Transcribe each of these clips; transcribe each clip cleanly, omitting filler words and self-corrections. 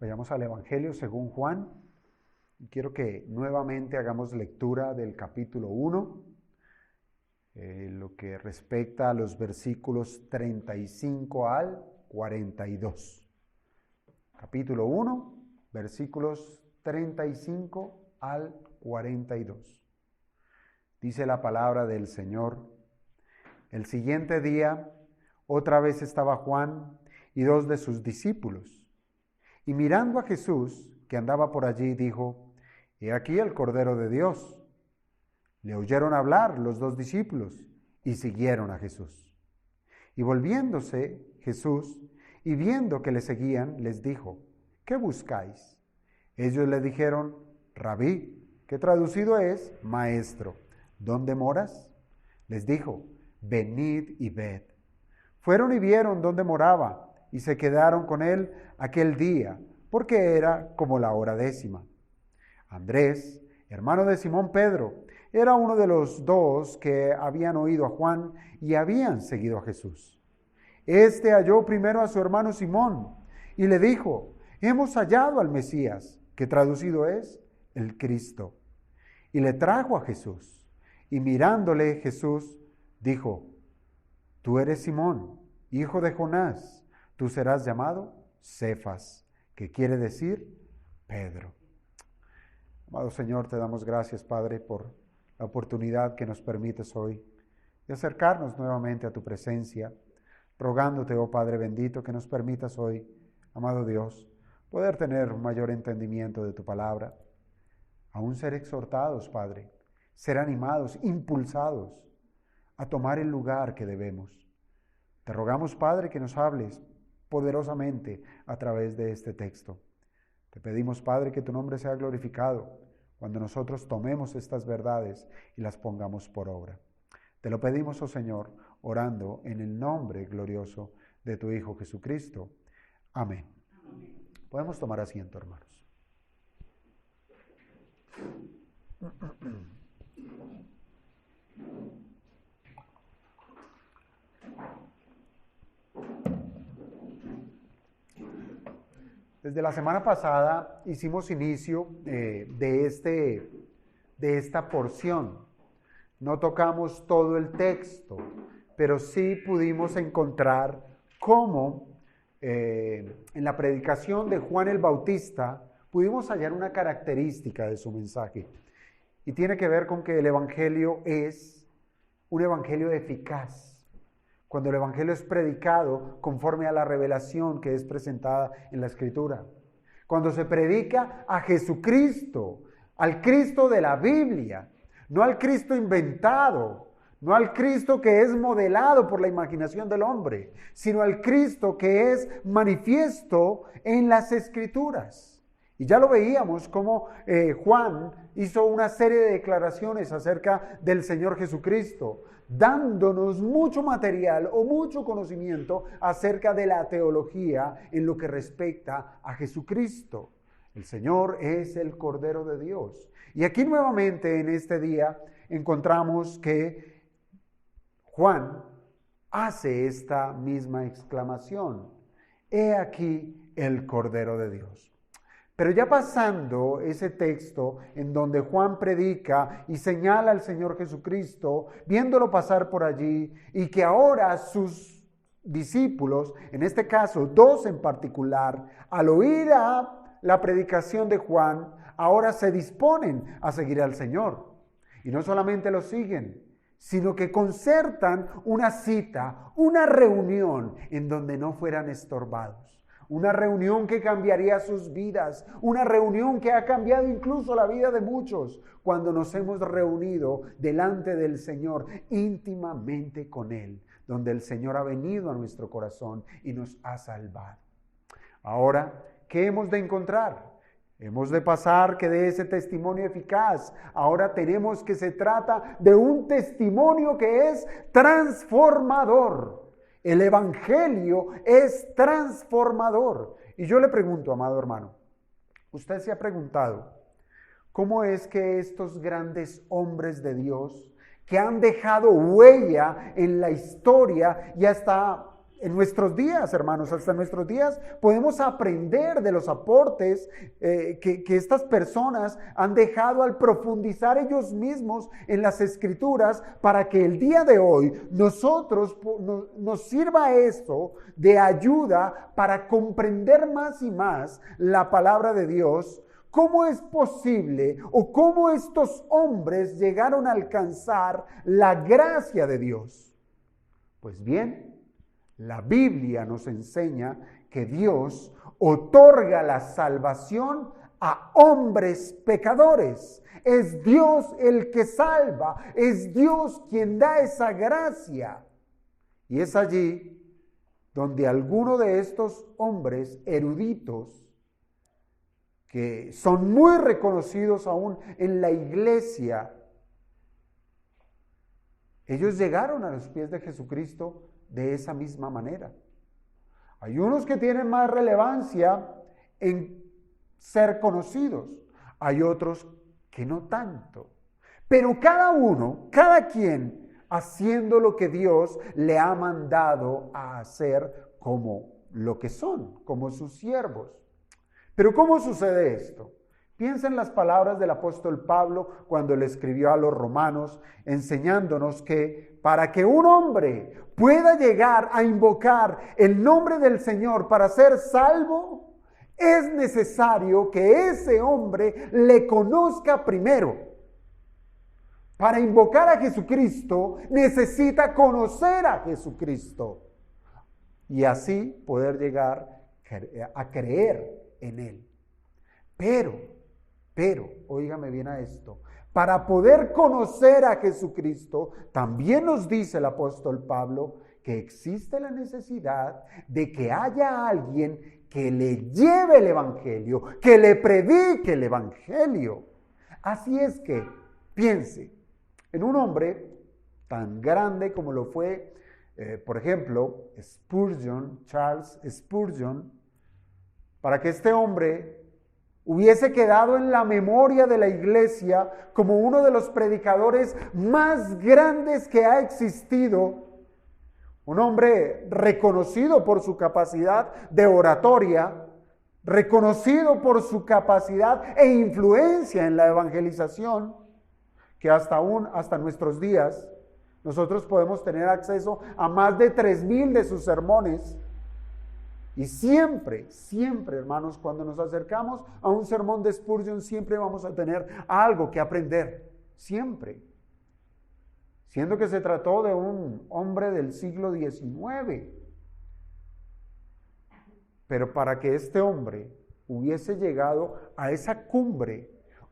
Vayamos al Evangelio según Juan. Y quiero que nuevamente hagamos lectura del capítulo 1, lo que respecta a los versículos 35 al 42. Capítulo 1, versículos 35 al 42. Dice la palabra del Señor: El siguiente día, otra vez estaba Juan y 2 de sus discípulos. Y mirando a Jesús, que andaba por allí, dijo: He aquí el Cordero de Dios. Le oyeron hablar los 2 discípulos y siguieron a Jesús. Y volviéndose Jesús y viendo que le seguían, les dijo: ¿Qué buscáis? Ellos le dijeron: Rabí, que traducido es maestro, ¿dónde moras? Les dijo: Venid y ved. Fueron y vieron dónde moraba, y se quedaron con él aquel día, porque era como la hora 10:00. Andrés, hermano de Simón Pedro, era uno de los 2 que habían oído a Juan y habían seguido a Jesús. Este halló primero a su hermano Simón y le dijo: Hemos hallado al Mesías, que traducido es el Cristo. Y le trajo a Jesús. Y mirándole Jesús dijo: Tú eres Simón, hijo de Jonás. Tú serás llamado Cefas, que quiere decir Pedro. Amado Señor, te damos gracias, Padre, por la oportunidad que nos permites hoy de acercarnos nuevamente a tu presencia, rogándote, oh Padre bendito, que nos permitas hoy, amado Dios, poder tener un mayor entendimiento de tu palabra, aún ser exhortados, Padre, ser animados, impulsados a tomar el lugar que debemos. Te rogamos, Padre, que nos hables poderosamente a través de este texto. Te pedimos, Padre, que tu nombre sea glorificado cuando nosotros tomemos estas verdades y las pongamos por obra. Te lo pedimos, oh Señor, orando en el nombre glorioso de tu Hijo Jesucristo. Amén. Podemos tomar asiento, hermanos. Desde la semana pasada hicimos inicio de esta porción. No tocamos todo el texto, pero sí pudimos encontrar cómo en la predicación de Juan el Bautista pudimos hallar una característica de su mensaje. Y tiene que ver con que el Evangelio es un Evangelio eficaz. Cuando el Evangelio es predicado conforme a la revelación que es presentada en la Escritura. Cuando se predica a Jesucristo, al Cristo de la Biblia, no al Cristo inventado, no al Cristo que es modelado por la imaginación del hombre, sino al Cristo que es manifiesto en las Escrituras. Y ya lo veíamos como Juan hizo una serie de declaraciones acerca del Señor Jesucristo, dándonos mucho material o mucho conocimiento acerca de la teología en lo que respecta a Jesucristo. El Señor es el Cordero de Dios. Y aquí nuevamente en este día encontramos que Juan hace esta misma exclamación: He aquí el Cordero de Dios. Pero ya pasando ese texto en donde Juan predica y señala al Señor Jesucristo, viéndolo pasar por allí, y que ahora sus discípulos, en este caso 2 en particular, al oír a la predicación de Juan, ahora se disponen a seguir al Señor. Y no solamente lo siguen, sino que concertan una cita, una reunión en donde no fueran estorbados. Una reunión que cambiaría sus vidas, una reunión que ha cambiado incluso la vida de muchos cuando nos hemos reunido delante del Señor íntimamente con Él, donde el Señor ha venido a nuestro corazón y nos ha salvado. Ahora, ¿qué hemos de encontrar? Hemos de pasar que de ese testimonio eficaz, ahora tenemos que se trata de un testimonio que es transformador. El Evangelio es transformador. Y yo le pregunto, amado hermano, ¿usted se ha preguntado cómo es que estos grandes hombres de Dios, que han dejado huella en la historia y hasta en nuestros días, hermanos, hasta en nuestros días podemos aprender de los aportes que estas personas han dejado al profundizar ellos mismos en las Escrituras, para que el día de hoy nosotros nos sirva esto de ayuda para comprender más y más la palabra de Dios. ¿Cómo es posible o cómo estos hombres llegaron a alcanzar la gracia de Dios? Pues bien, la Biblia nos enseña que Dios otorga la salvación a hombres pecadores. Es Dios el que salva, es Dios quien da esa gracia. Y es allí donde alguno de estos hombres eruditos, que son muy reconocidos aún en la iglesia, ellos llegaron a los pies de Jesucristo de esa misma manera. Hay unos que tienen más relevancia en ser conocidos, hay otros que no tanto. Pero cada uno, cada quien, haciendo lo que Dios le ha mandado a hacer como lo que son, como sus siervos. Pero ¿cómo sucede esto? Piensa en las palabras del apóstol Pablo cuando le escribió a los romanos, enseñándonos que para que un hombre pueda llegar a invocar el nombre del Señor para ser salvo, es necesario que ese hombre le conozca primero. Para invocar a Jesucristo necesita conocer a Jesucristo y así poder llegar a creer en Él. Pero, óigame bien a esto, para poder conocer a Jesucristo, también nos dice el apóstol Pablo que existe la necesidad de que haya alguien que le lleve el evangelio, que le predique el evangelio. Así es que, piense en un hombre tan grande como lo fue, por ejemplo, Spurgeon, Charles Spurgeon, para que este hombre hubiese quedado en la memoria de la iglesia como uno de los predicadores más grandes que ha existido. Un hombre reconocido por su capacidad de oratoria, reconocido por su capacidad e influencia en la evangelización, que hasta nuestros días nosotros podemos tener acceso a más de 3,000 de sus sermones. Y siempre, hermanos, cuando nos acercamos a un sermón de Spurgeon, siempre vamos a tener algo que aprender, siempre. Siendo que se trató de un hombre del siglo XIX. Pero para que este hombre hubiese llegado a esa cumbre,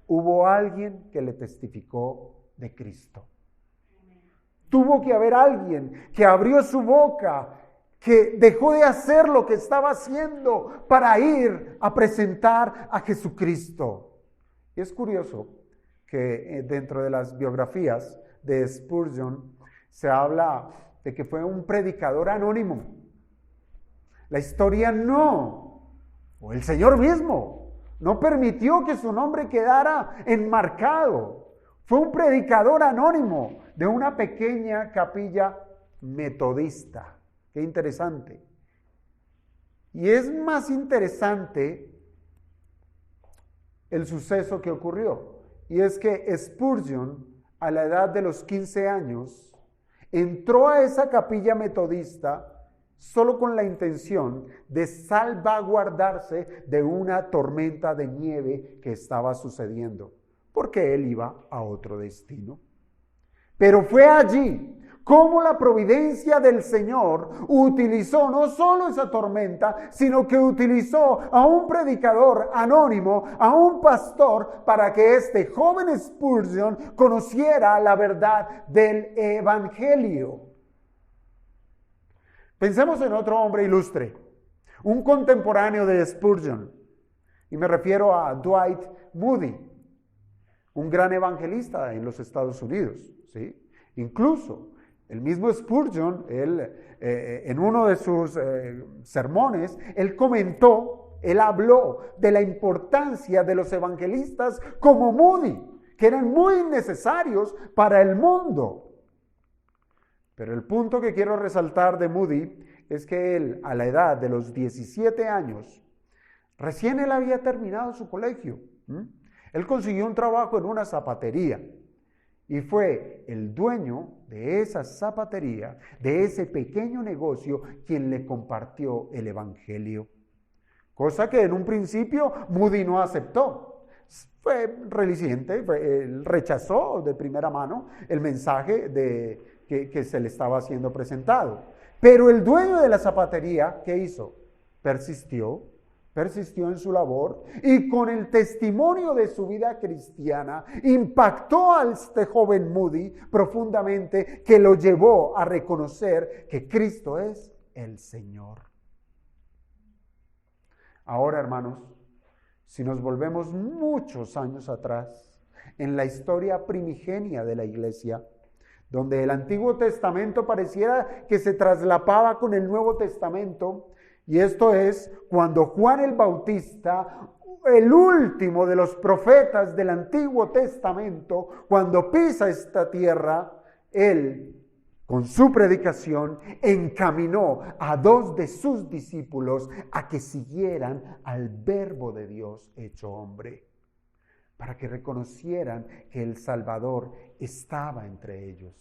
hubo alguien que le testificó de Cristo. Tuvo que haber alguien que abrió su boca, que dejó de hacer lo que estaba haciendo para ir a presentar a Jesucristo. Y es curioso que dentro de las biografías de Spurgeon se habla de que fue un predicador anónimo. La historia o el Señor mismo, no permitió que su nombre quedara enmarcado. Fue un predicador anónimo de una pequeña capilla metodista. Qué interesante. Y es más interesante el suceso que ocurrió. Y es que Spurgeon, a la edad de los 15 años, entró a esa capilla metodista solo con la intención de salvaguardarse de una tormenta de nieve que estaba sucediendo, porque él iba a otro destino. Pero fue allí cómo la providencia del Señor utilizó no solo esa tormenta, sino que utilizó a un predicador anónimo, a un pastor, para que este joven Spurgeon conociera la verdad del evangelio. Pensemos en otro hombre ilustre, un contemporáneo de Spurgeon, y me refiero a Dwight Moody, un gran evangelista en los Estados Unidos, ¿sí? Incluso el mismo Spurgeon, en uno de sus sermones, él comentó él habló de la importancia de los evangelistas como Moody, que eran muy necesarios para el mundo. Pero el punto que quiero resaltar de Moody es que él, a la edad de los 17 años, recién él había terminado su colegio. Él consiguió un trabajo en una zapatería y fue el dueño de esa zapatería, de ese pequeño negocio, quien le compartió el evangelio. Cosa que en un principio Moody no aceptó. Fue reticente, él rechazó de primera mano el mensaje que se le estaba siendo presentado. Pero el dueño de la zapatería, ¿qué hizo? Persistió en su labor y con el testimonio de su vida cristiana impactó a este joven Moody profundamente, que lo llevó a reconocer que Cristo es el Señor. Ahora, hermanos, si nos volvemos muchos años atrás, en la historia primigenia de la iglesia, donde el Antiguo Testamento pareciera que se traslapaba con el Nuevo Testamento, y esto es cuando Juan el Bautista, el último de los profetas del Antiguo Testamento, cuando pisa esta tierra, él, con su predicación, encaminó a 2 de sus discípulos a que siguieran al Verbo de Dios hecho hombre, para que reconocieran que el Salvador estaba entre ellos.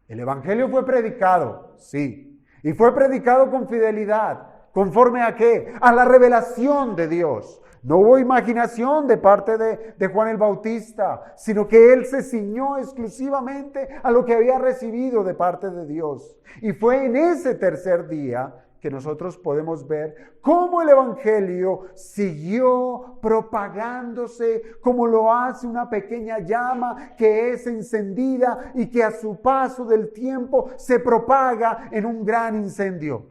El Evangelio fue predicado, sí, y fue predicado con fidelidad. ¿Conforme a qué? A la revelación de Dios. No hubo imaginación de parte de Juan el Bautista, sino que él se ciñó exclusivamente a lo que había recibido de parte de Dios. Y fue en ese tercer día que nosotros podemos ver cómo el Evangelio siguió propagándose, como lo hace una pequeña llama que es encendida y que a su paso del tiempo se propaga en un gran incendio.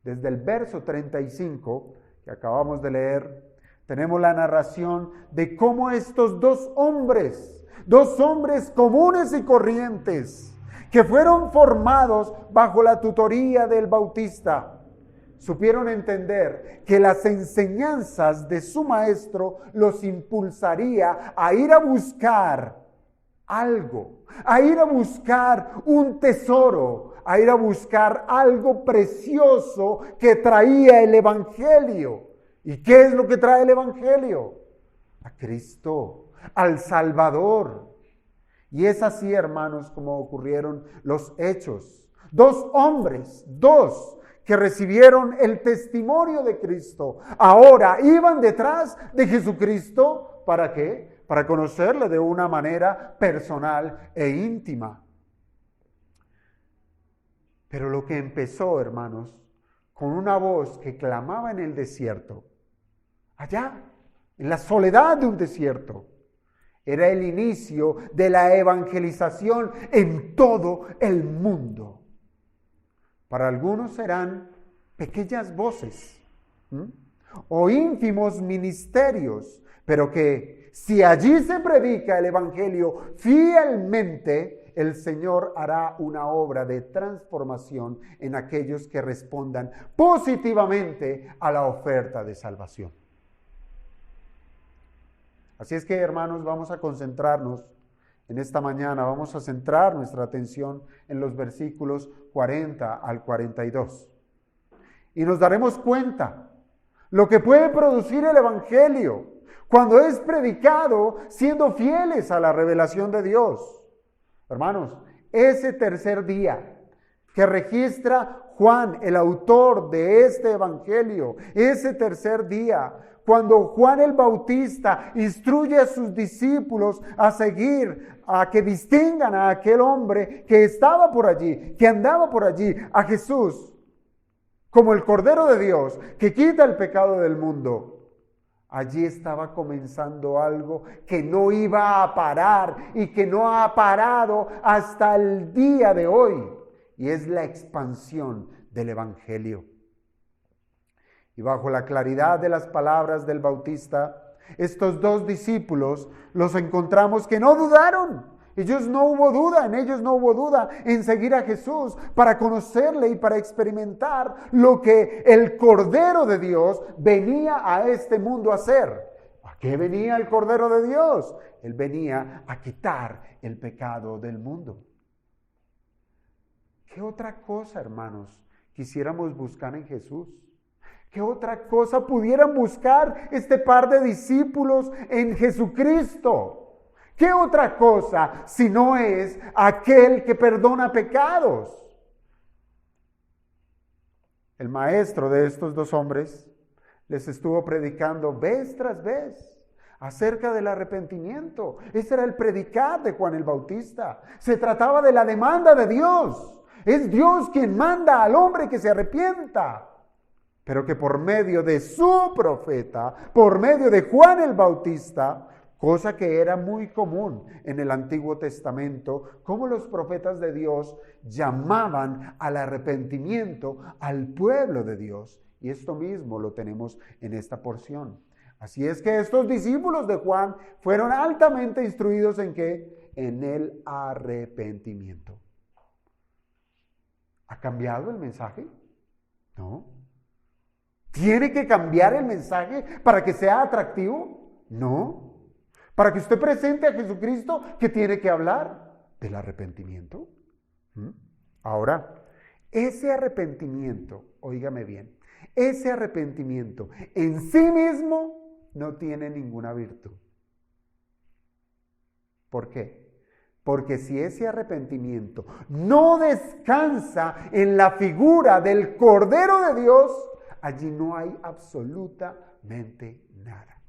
Desde el verso 35 que acabamos de leer, tenemos la narración de cómo estos dos hombres comunes y corrientes, que fueron formados bajo la tutoría del Bautista, supieron entender que las enseñanzas de su maestro los impulsaría a ir a buscar algo, a ir a buscar un tesoro, a ir a buscar algo precioso que traía el Evangelio. ¿Y qué es lo que trae el Evangelio? A Cristo, al Salvador. Y es así, hermanos, como ocurrieron los hechos. 2 hombres, que recibieron el testimonio de Cristo, ahora iban detrás de Jesucristo. ¿Para qué? Para conocerle de una manera personal e íntima. Pero lo que empezó, hermanos, con una voz que clamaba en el desierto, allá, en la soledad de un desierto, era el inicio de la evangelización en todo el mundo. Para algunos serán pequeñas voces o ínfimos ministerios, pero que si allí se predica el Evangelio fielmente, el Señor hará una obra de transformación en aquellos que respondan positivamente a la oferta de salvación. Así es que, hermanos, vamos a concentrarnos en esta mañana, vamos a centrar nuestra atención en los versículos 40 al 42. Y nos daremos cuenta lo que puede producir el Evangelio cuando es predicado siendo fieles a la revelación de Dios. Hermanos, ese tercer día que registra Juan, el autor de este Evangelio, ese tercer día, cuando Juan el Bautista instruye a sus discípulos a seguir, a que distingan a aquel hombre que estaba por allí, que andaba por allí, a Jesús, como el Cordero de Dios, que quita el pecado del mundo. Allí estaba comenzando algo que no iba a parar y que no ha parado hasta el día de hoy, y es la expansión del Evangelio. Y bajo la claridad de las palabras del Bautista, estos 2 discípulos los encontramos que no dudaron, En ellos no hubo duda en seguir a Jesús para conocerle y para experimentar lo que el Cordero de Dios venía a este mundo a hacer. ¿A qué venía el Cordero de Dios? Él venía a quitar el pecado del mundo. ¿Qué otra cosa, hermanos, quisiéramos buscar en Jesús? ¿Qué otra cosa pudieran buscar este par de discípulos en Jesucristo? ¿Qué otra cosa si no es aquel que perdona pecados? El maestro de estos dos hombres les estuvo predicando vez tras vez acerca del arrepentimiento. Ese era el predicar de Juan el Bautista. Se trataba de la demanda de Dios. Es Dios quien manda al hombre que se arrepienta. Pero que por medio de su profeta, por medio de Juan el Bautista, cosa que era muy común en el Antiguo Testamento, como los profetas de Dios llamaban al arrepentimiento al pueblo de Dios. Y esto mismo lo tenemos en esta porción. Así es que estos discípulos de Juan fueron altamente instruidos ¿en qué? En el arrepentimiento. ¿Ha cambiado el mensaje? No. ¿Tiene que cambiar el mensaje para que sea atractivo? No. Para que usted presente a Jesucristo, ¿qué tiene que hablar? Del arrepentimiento. Ahora, ese arrepentimiento, óigame bien, ese arrepentimiento en sí mismo no tiene ninguna virtud. ¿Por qué? Porque si ese arrepentimiento no descansa en la figura del Cordero de Dios, allí no hay absolutamente nada.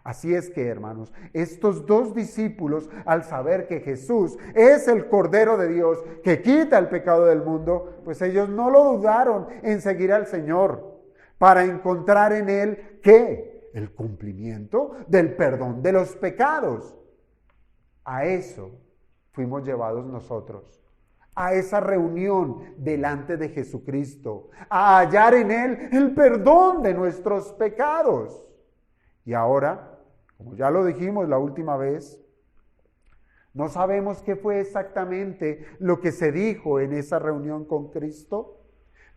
Así es que, hermanos, estos dos discípulos, al saber que Jesús es el Cordero de Dios que quita el pecado del mundo, pues ellos no lo dudaron en seguir al Señor para encontrar en Él, ¿qué? El cumplimiento del perdón de los pecados. A eso fuimos llevados nosotros, a esa reunión delante de Jesucristo, a hallar en Él el perdón de nuestros pecados. Y ahora, como ya lo dijimos la última vez, no sabemos qué fue exactamente lo que se dijo en esa reunión con Cristo,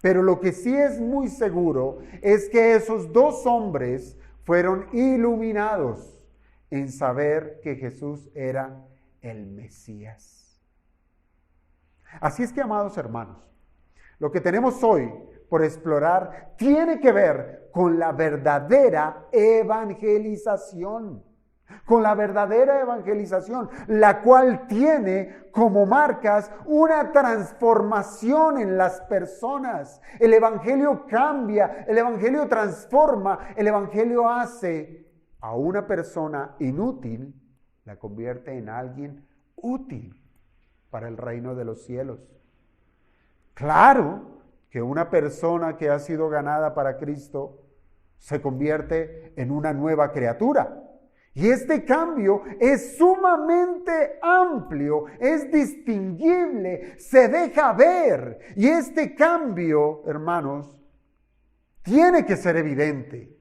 pero lo que sí es muy seguro es que esos dos hombres fueron iluminados en saber que Jesús era el Mesías. Así es que, amados hermanos, lo que tenemos hoy por explorar tiene que ver con la verdadera evangelización. Con la verdadera evangelización, la cual tiene como marcas una transformación en las personas. El evangelio cambia, el evangelio transforma, el evangelio hace a una persona inútil, la convierte en alguien útil para el reino de los cielos. Claro que una persona que ha sido ganada para Cristo se convierte en una nueva criatura. Y este cambio es sumamente amplio, es distinguible, se deja ver. Y este cambio, hermanos, tiene que ser evidente,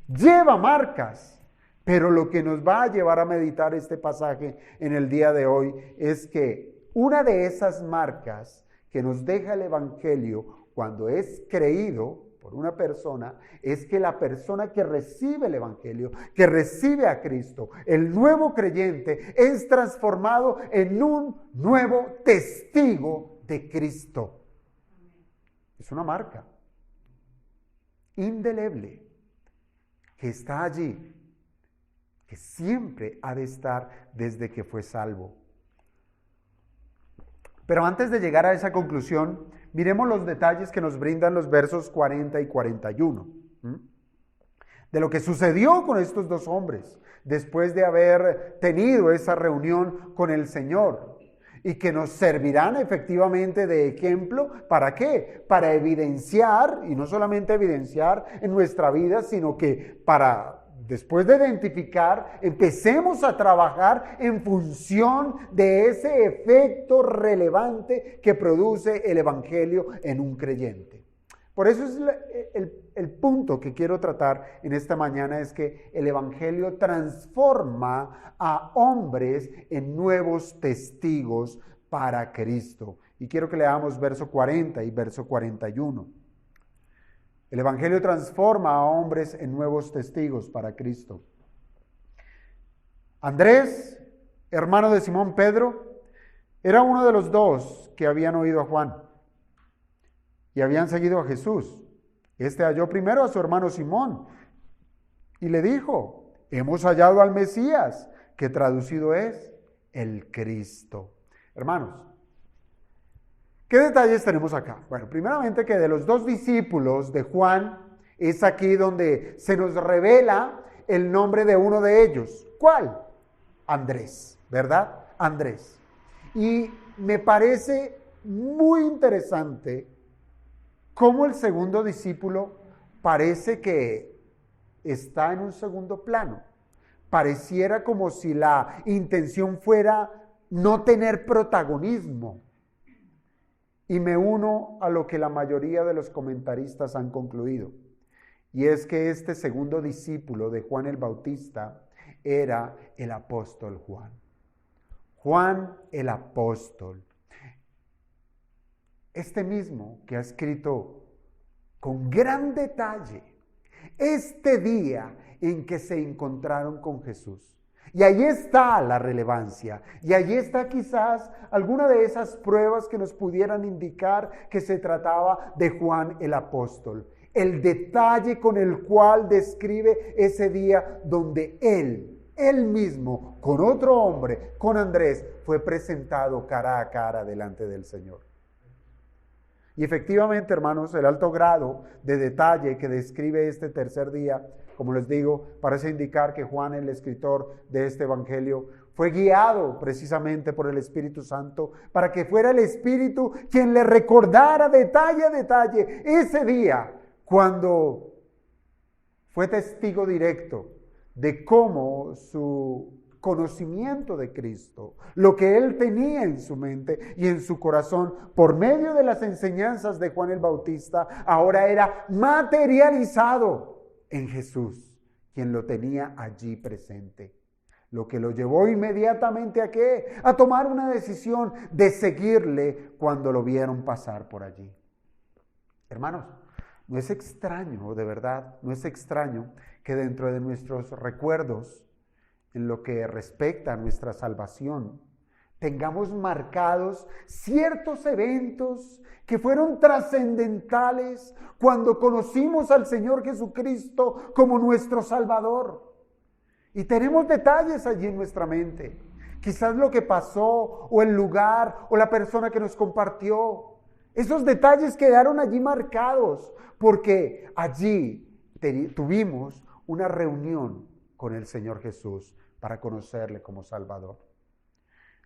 lleva marcas. Pero lo que nos va a llevar a meditar este pasaje en el día de hoy es que una de esas marcas que nos deja el Evangelio cuando es creído por una persona, es que la persona que recibe el Evangelio, que recibe a Cristo, el nuevo creyente, es transformado en un nuevo testigo de Cristo. Es una marca indeleble que está allí, que siempre ha de estar desde que fue salvo. Pero antes de llegar a esa conclusión, miremos los detalles que nos brindan los versos 40 y 41. De lo que sucedió con estos dos hombres después de haber tenido esa reunión con el Señor. Y que nos servirán efectivamente de ejemplo. ¿Para qué? Para evidenciar, y no solamente evidenciar en nuestra vida, sino que para... Después de identificar, empecemos a trabajar en función de ese efecto relevante que produce el Evangelio en un creyente. Por eso es el punto que quiero tratar en esta mañana, es que el Evangelio transforma a hombres en nuevos testigos para Cristo. Y quiero que leamos verso 40 y verso 41. El Evangelio transforma a hombres en nuevos testigos para Cristo. Andrés, hermano de Simón Pedro, era uno de los dos que habían oído a Juan y habían seguido a Jesús. Este halló primero a su hermano Simón y le dijo: hemos hallado al Mesías, que traducido es el Cristo. Hermanos, ¿qué detalles tenemos acá? Bueno, primeramente que de los dos discípulos de Juan, es aquí donde se nos revela el nombre de uno de ellos. ¿Cuál? Andrés, ¿verdad? Andrés. Y me parece muy interesante cómo el segundo discípulo parece que está en un segundo plano. Pareciera como si la intención fuera no tener protagonismo. Y me uno a lo que la mayoría de los comentaristas han concluido. Y es que este segundo discípulo de Juan el Bautista era el apóstol Juan. Juan el apóstol. Este mismo que ha escrito con gran detalle este día en que se encontraron con Jesús. Y ahí está la relevancia. Y allí está quizás alguna de esas pruebas que nos pudieran indicar que se trataba de Juan el apóstol. El detalle con el cual describe ese día donde él mismo, con otro hombre, con Andrés, fue presentado cara a cara delante del Señor. Y efectivamente, hermanos, el alto grado de detalle que describe este tercer día, como les digo, parece indicar que Juan, el escritor de este evangelio, fue guiado precisamente por el Espíritu Santo para que fuera el Espíritu quien le recordara detalle a detalle ese día cuando fue testigo directo de cómo su conocimiento de Cristo, lo que él tenía en su mente y en su corazón por medio de las enseñanzas de Juan el Bautista, ahora era materializado en Jesús, quien lo tenía allí presente. Lo que lo llevó inmediatamente ¿a qué? A tomar una decisión de seguirle cuando lo vieron pasar por allí. Hermanos, no es extraño, de verdad, no es extraño que dentro de nuestros recuerdos, en lo que respecta a nuestra salvación, tengamos marcados ciertos eventos que fueron trascendentales cuando conocimos al Señor Jesucristo como nuestro Salvador. Y tenemos detalles allí en nuestra mente. Quizás lo que pasó, o el lugar, o la persona que nos compartió. Esos detalles quedaron allí marcados porque allí tuvimos una reunión con el Señor Jesús para conocerle como Salvador.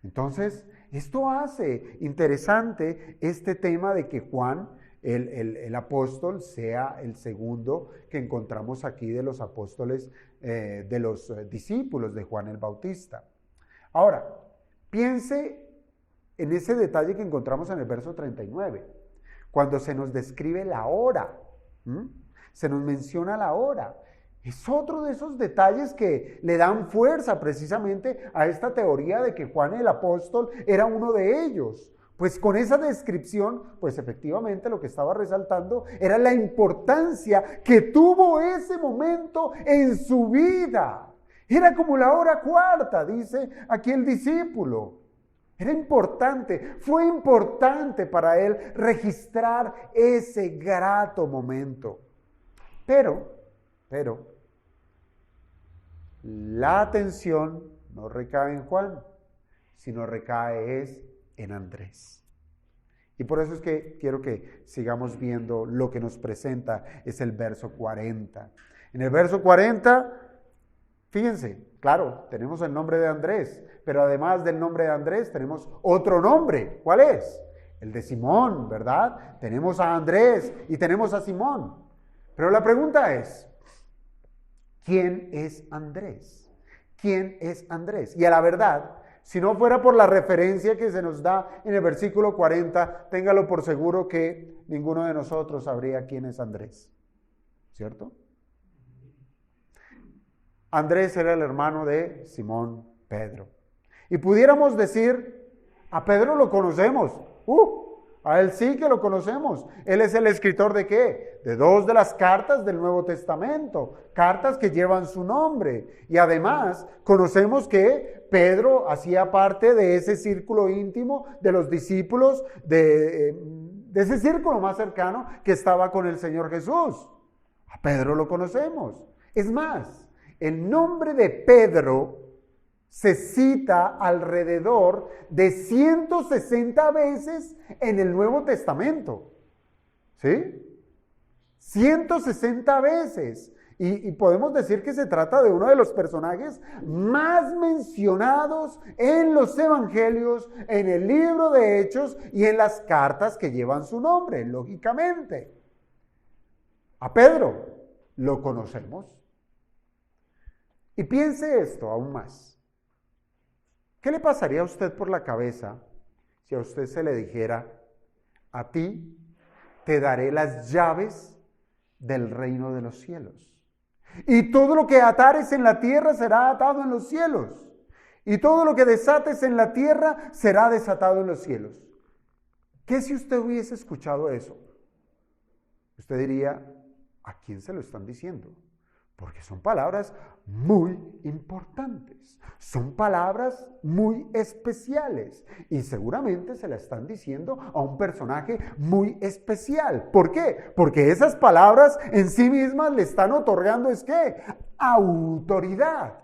Entonces, esto hace interesante este tema de que Juan, el apóstol, sea el segundo que encontramos aquí de los apóstoles, de los discípulos de Juan el Bautista. Ahora, piense en ese detalle que encontramos en el verso 39, cuando se nos describe la hora, se nos menciona la hora. Es otro de esos detalles que le dan fuerza precisamente a esta teoría de que Juan el apóstol era uno de ellos. Pues con esa descripción, pues efectivamente lo que estaba resaltando era la importancia que tuvo ese momento en su vida. Era como la hora cuarta, dice aquí el discípulo. Era importante, fue importante para él registrar ese grato momento. Pero, la atención no recae en Juan, sino recae en Andrés. Y por eso es que quiero que sigamos viendo lo que nos presenta, es el verso 40. En el verso 40, fíjense, claro, tenemos el nombre de Andrés, pero además del nombre de Andrés tenemos otro nombre. ¿Cuál es? El de Simón, ¿verdad? Tenemos a Andrés y tenemos a Simón. Pero la pregunta es, ¿quién es Andrés? ¿Quién es Andrés? Y a la verdad, Si no fuera por la referencia que se nos da en el versículo 40, téngalo por seguro que ninguno de nosotros sabría quién es Andrés. ¿Cierto? Andrés era el hermano de Simón Pedro. Y pudiéramos decir, a Pedro lo conocemos. A él sí que lo conocemos. Él es el escritor ¿de qué? De 2 de las cartas del Nuevo Testamento. Cartas que llevan su nombre. Y además conocemos que Pedro hacía parte de ese círculo íntimo de los discípulos, de ese círculo más cercano que estaba con el Señor Jesús. A Pedro lo conocemos. Es más, el nombre de Pedro se cita alrededor de 160 veces en el Nuevo Testamento. ¿Sí? 160 veces. Y podemos decir que se trata de uno de los personajes más mencionados en los evangelios, en el libro de Hechos y en las cartas que llevan su nombre, lógicamente. A Pedro lo conocemos. Y piense esto aún más. ¿Qué le pasaría a usted por la cabeza si a usted se le dijera, a ti te daré las llaves del reino de los cielos? Y todo lo que atares en la tierra será atado en los cielos. Y todo lo que desates en la tierra será desatado en los cielos. ¿Qué si usted hubiese escuchado eso? Usted diría, ¿a quién se lo están diciendo? Porque son palabras muy importantes, son palabras muy especiales y seguramente se la están diciendo a un personaje muy especial. ¿Por qué? Porque esas palabras en sí mismas le están otorgando ¿es qué? Autoridad.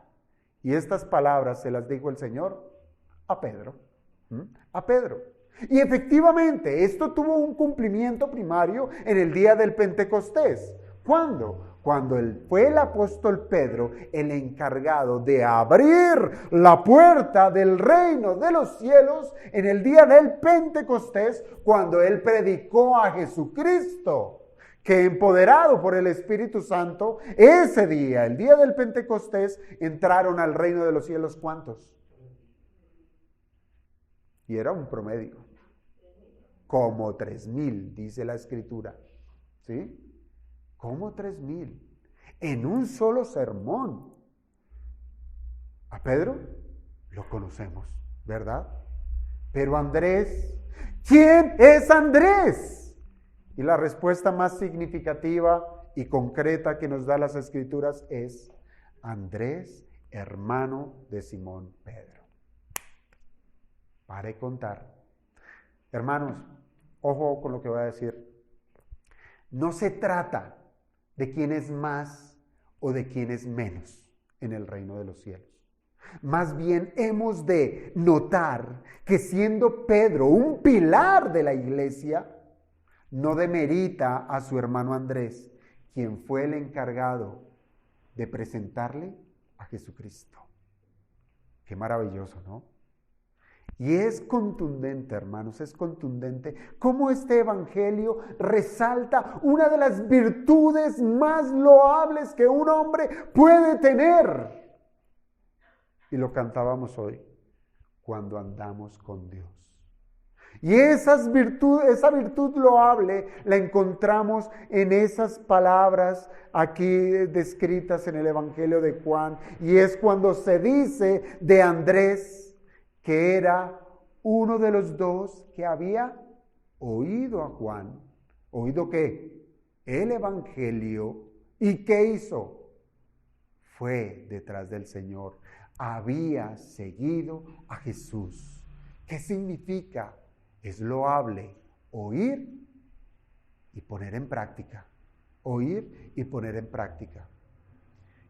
Y estas palabras se las dijo el Señor a Pedro. A Pedro. Y efectivamente esto tuvo un cumplimiento primario en el día del Pentecostés. ¿Cuándo? Cuando fue el apóstol Pedro el encargado de abrir la puerta del reino de los cielos en el día del Pentecostés, cuando él predicó a Jesucristo, que empoderado por el Espíritu Santo, ese día, el día del Pentecostés, entraron al reino de los cielos, ¿cuántos? Y era un promedio, como 3,000, dice la Escritura, ¿sí? Como 3,000 en un solo sermón. A Pedro lo conocemos, ¿verdad? Pero Andrés, ¿quién es Andrés? Y la respuesta más significativa y concreta que nos da las Escrituras es Andrés, hermano de Simón Pedro. Para de contar. Hermanos, ojo con lo que voy a decir. No se trata de quién es más o de quién es menos en el reino de los cielos. Más bien hemos de notar que siendo Pedro un pilar de la iglesia, no demerita a su hermano Andrés, quien fue el encargado de presentarle a Jesucristo. Qué maravilloso, ¿no? Y es contundente, hermanos, es contundente cómo este evangelio resalta una de las virtudes más loables que un hombre puede tener. Y lo cantábamos hoy, cuando andamos con Dios. Y esa virtud loable la encontramos en esas palabras aquí descritas en el evangelio de Juan. Y es cuando se dice de Andrés, que era uno de los 2 que había oído a Juan. ¿Oído qué? El evangelio. ¿Y qué hizo? Fue detrás del Señor. Había seguido a Jesús. ¿Qué significa? Es loable oír y poner en práctica. Oír y poner en práctica.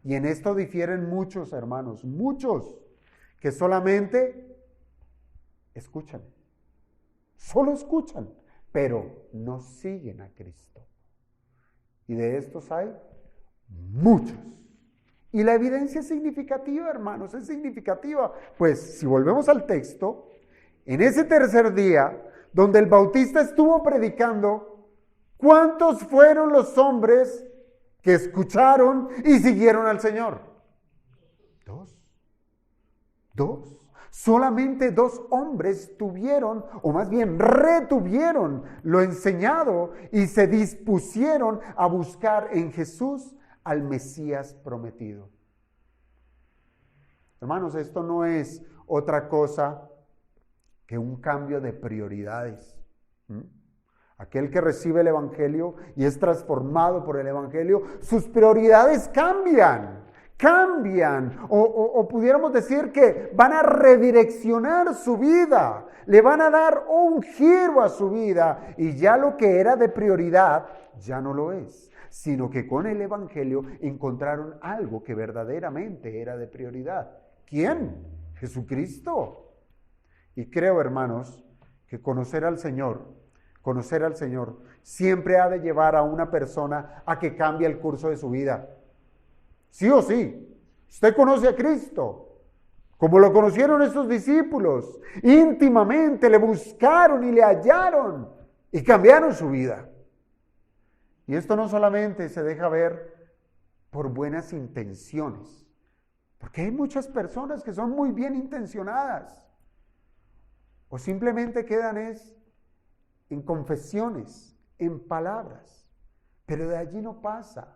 Y en esto difieren muchos, hermanos, muchos, que solamente escuchan, solo escuchan, pero no siguen a Cristo. Y de estos hay muchos. Y la evidencia es significativa, hermanos, es significativa. Pues si volvemos al texto, en ese tercer día, donde el Bautista estuvo predicando, ¿cuántos fueron los hombres que escucharon y siguieron al Señor? 2. Solamente 2 hombres tuvieron, o más bien retuvieron lo enseñado y se dispusieron a buscar en Jesús al Mesías prometido. Hermanos, esto no es otra cosa que un cambio de prioridades. Aquel que recibe el Evangelio y es transformado por el Evangelio, sus prioridades cambian. O pudiéramos decir que van a redireccionar su vida, le van a dar un giro a su vida y ya lo que era de prioridad ya no lo es, sino que con el Evangelio encontraron algo que verdaderamente era de prioridad. ¿Quién? Jesucristo. Y creo, hermanos, que conocer al Señor siempre ha de llevar a una persona a que cambie el curso de su vida. Sí o sí, usted conoce a Cristo, como lo conocieron estos discípulos, íntimamente le buscaron y le hallaron y cambiaron su vida. Y esto no solamente se deja ver por buenas intenciones, porque hay muchas personas que son muy bien intencionadas, o simplemente quedan en confesiones, en palabras, pero de allí no pasa.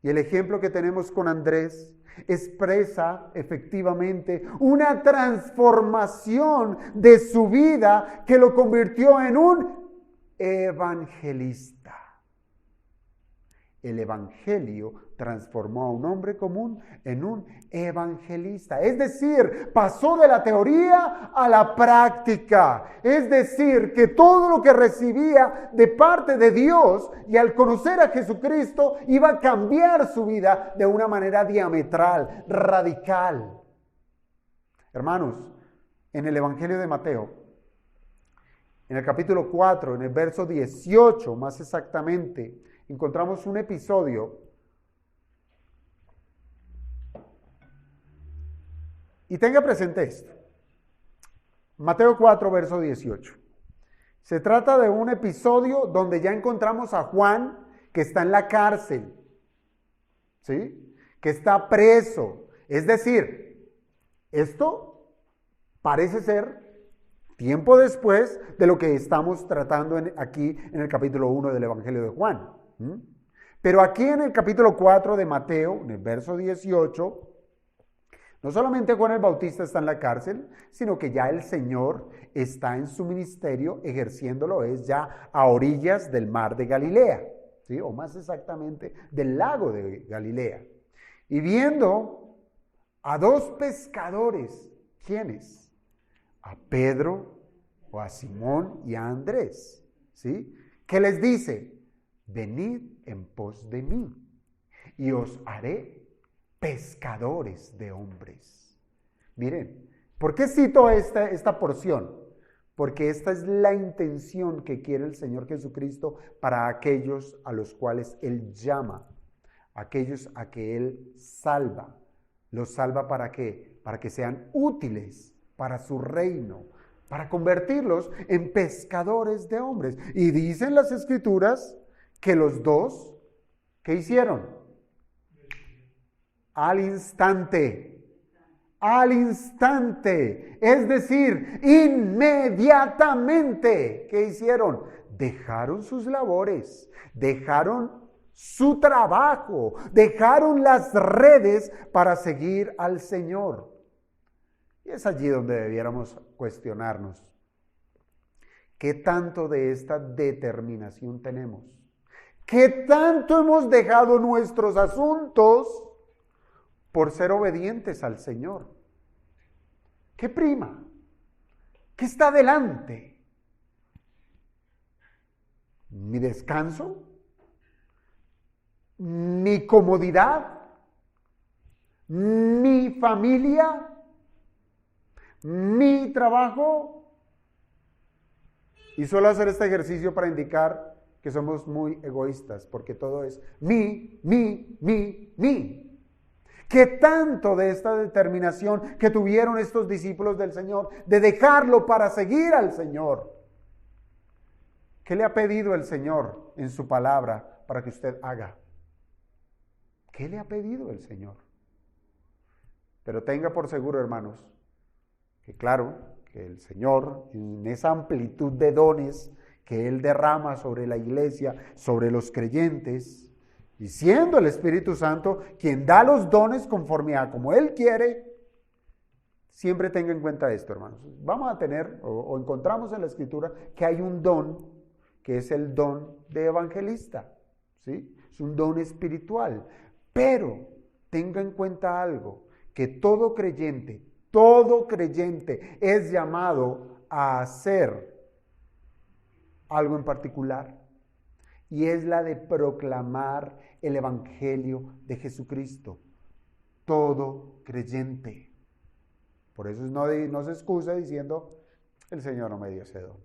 Y el ejemplo que tenemos con Andrés expresa efectivamente una transformación de su vida que lo convirtió en un evangelista. El evangelio transformó a un hombre común en un evangelista. Es decir, pasó de la teoría a la práctica. Es decir, que todo lo que recibía de parte de Dios y al conocer a Jesucristo iba a cambiar su vida de una manera diametral, radical. Hermanos, en el Evangelio de Mateo, en el capítulo 4, en el verso 18 más exactamente, encontramos un episodio y tenga presente esto. Mateo 4, verso 18. Se trata de un episodio donde ya encontramos a Juan que está en la cárcel, ¿sí? Que está preso. Es decir, esto parece ser tiempo después de lo que estamos tratando aquí en el capítulo 1 del Evangelio de Juan. Pero aquí en el capítulo 4 de Mateo, en el verso 18, no solamente Juan el Bautista está en la cárcel, sino que ya el Señor está en su ministerio, ejerciéndolo es ya a orillas del mar de Galilea, ¿sí? O más exactamente del lago de Galilea. Y viendo a 2 pescadores, ¿quiénes? A Pedro o a Simón y a Andrés, ¿sí? ¿Qué les dice? Venid en pos de mí y os haré pescadores de hombres. Miren, ¿por qué cito esta porción? Porque esta es la intención que quiere el Señor Jesucristo para aquellos a los cuales Él llama, aquellos a que Él salva. ¿Los salva para qué? Para que sean útiles para su reino, para convertirlos en pescadores de hombres. Y dicen las Escrituras que los 2, ¿qué hicieron? Al instante, es decir, inmediatamente, ¿qué hicieron? Dejaron sus labores, dejaron su trabajo, dejaron las redes para seguir al Señor. Y es allí donde debiéramos cuestionarnos. ¿Qué tanto de esta determinación tenemos? ¿Qué tanto hemos dejado nuestros asuntos por ser obedientes al Señor? ¿Qué prima? ¿Qué está delante? ¿Mi descanso? ¿Mi comodidad? ¿Mi familia? ¿Mi trabajo? Y suelo hacer este ejercicio para indicar que somos muy egoístas, porque todo es mí. ¿Qué tanto de esta determinación que tuvieron estos discípulos del Señor de dejarlo para seguir al Señor? ¿Qué le ha pedido el Señor en su palabra para que usted haga? ¿Qué le ha pedido el Señor? Pero tenga por seguro, hermanos, que claro, que el Señor, en esa amplitud de dones que Él derrama sobre la iglesia, sobre los creyentes, y siendo el Espíritu Santo quien da los dones conforme a como Él quiere, siempre tenga en cuenta esto, hermanos. Vamos a tener, o encontramos en la Escritura, que hay un don, que es el don de evangelista, ¿sí? Es un don espiritual. Pero tenga en cuenta algo, que todo creyente es llamado a hacer algo en particular, y es la de proclamar el evangelio de Jesucristo. Todo creyente. Por eso no se excuse diciendo, el Señor no me dio ese don.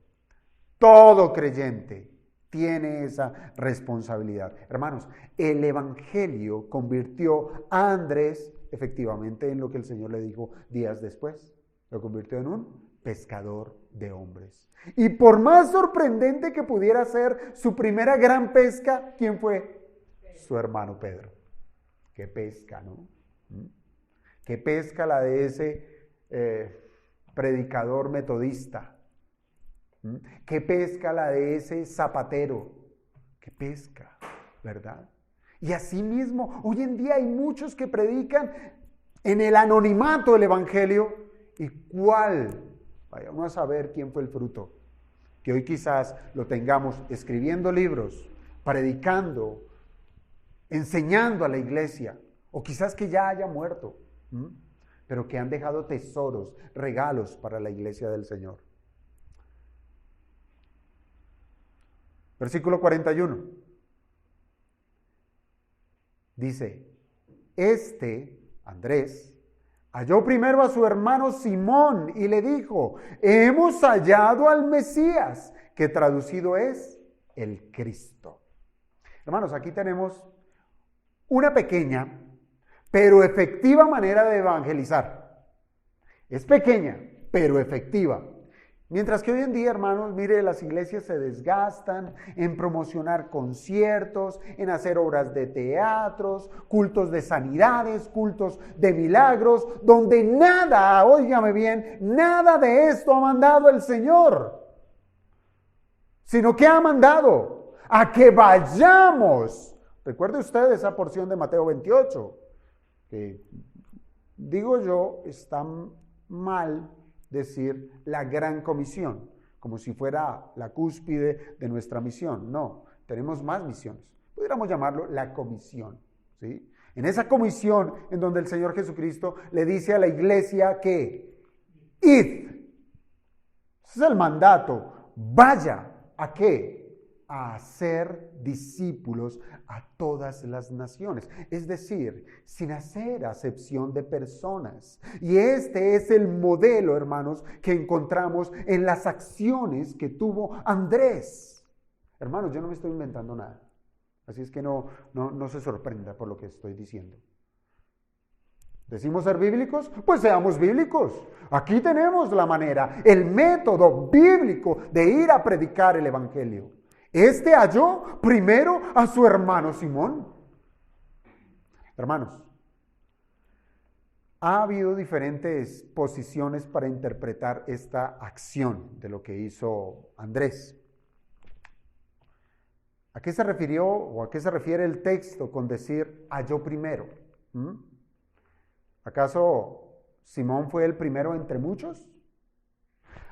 Todo creyente tiene esa responsabilidad. Hermanos, el evangelio convirtió a Andrés efectivamente en lo que el Señor le dijo días después. Lo convirtió en un pescador de hombres. Y por más sorprendente que pudiera ser su primera gran pesca, ¿quién fue? Su hermano Pedro. Qué pesca, ¿no? Qué pesca la de ese predicador metodista. Qué pesca la de ese zapatero. Qué pesca, ¿verdad? Y así mismo, hoy en día hay muchos que predican en el anonimato el evangelio. ¿Y cuál? Vayamos a saber quién fue el fruto. Que hoy quizás lo tengamos escribiendo libros, predicando, enseñando a la iglesia, o quizás que ya haya muerto, pero que han dejado tesoros, regalos para la iglesia del Señor. Versículo 41. Dice, Andrés, halló primero a su hermano Simón y le dijo, hemos hallado al Mesías, que traducido es el Cristo. Hermanos, aquí tenemos una pequeña, pero efectiva manera de evangelizar. Es pequeña, pero efectiva. Mientras que hoy en día, hermanos, mire, las iglesias se desgastan en promocionar conciertos, en hacer obras de teatros, cultos de sanidades, cultos de milagros, donde nada, óigame bien, nada de esto ha mandado el Señor. Sino que ha mandado a que vayamos. Recuerde usted esa porción de Mateo 28, que digo yo, está mal decir la gran comisión, como si fuera la cúspide de nuestra misión. No, tenemos más misiones. Pudiéramos llamarlo la comisión, ¿sí? En esa comisión en donde el Señor Jesucristo le dice a la iglesia que id. Ese es el mandato. Vaya. ¿A qué? A hacer discípulos a todas las naciones, es decir, sin hacer acepción de personas. Y este es el modelo, hermanos, que encontramos en las acciones que tuvo Andrés. Hermanos, yo no me estoy inventando nada, así es que no se sorprenda por lo que estoy diciendo. ¿Decimos ser bíblicos? Pues seamos bíblicos. Aquí tenemos la manera, el método bíblico de ir a predicar el evangelio. Halló primero a su hermano Simón. Hermanos, ha habido diferentes posiciones para interpretar esta acción de lo que hizo Andrés. ¿A qué se refirió o a qué se refiere el texto con decir halló primero? ¿Acaso Simón fue el primero entre muchos?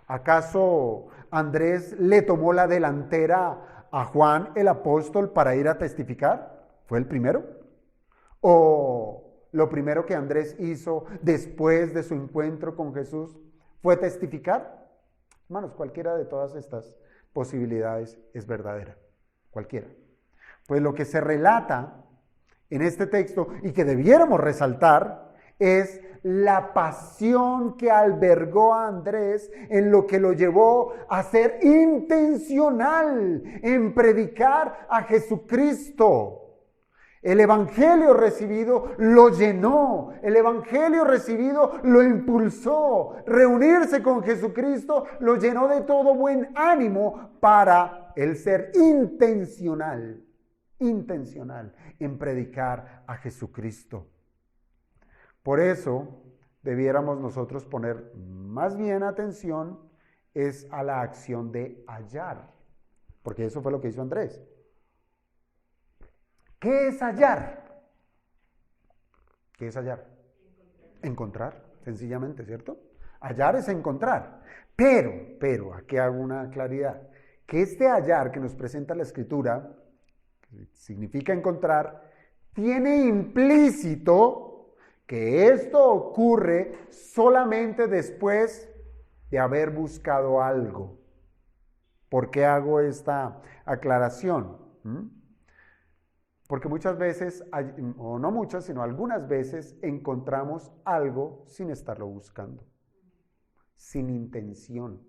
¿Acaso Andrés le tomó la delantera a Juan el apóstol para ir a testificar? ¿Fue el primero? ¿O lo primero que Andrés hizo después de su encuentro con Jesús fue testificar? Hermanos, cualquiera de todas estas posibilidades es verdadera. Cualquiera. Pues lo que se relata en este texto y que debiéramos resaltar es la pasión que albergó a Andrés en lo que lo llevó a ser intencional en predicar a Jesucristo. El evangelio recibido lo llenó, el evangelio recibido lo impulsó. Reunirse con Jesucristo lo llenó de todo buen ánimo para el ser intencional en predicar a Jesucristo. Por eso debiéramos nosotros poner más bien atención es a la acción de hallar, porque eso fue lo que hizo Andrés. ¿Qué es hallar? ¿Qué es hallar? Encontrar, sencillamente, ¿cierto? Hallar es encontrar. Pero, aquí hago una claridad, que este hallar que nos presenta la Escritura, que significa encontrar, tiene implícito que esto ocurre solamente después de haber buscado algo. ¿Por qué hago esta aclaración? Porque muchas veces, o no muchas, sino algunas veces, encontramos algo sin estarlo buscando, sin intención.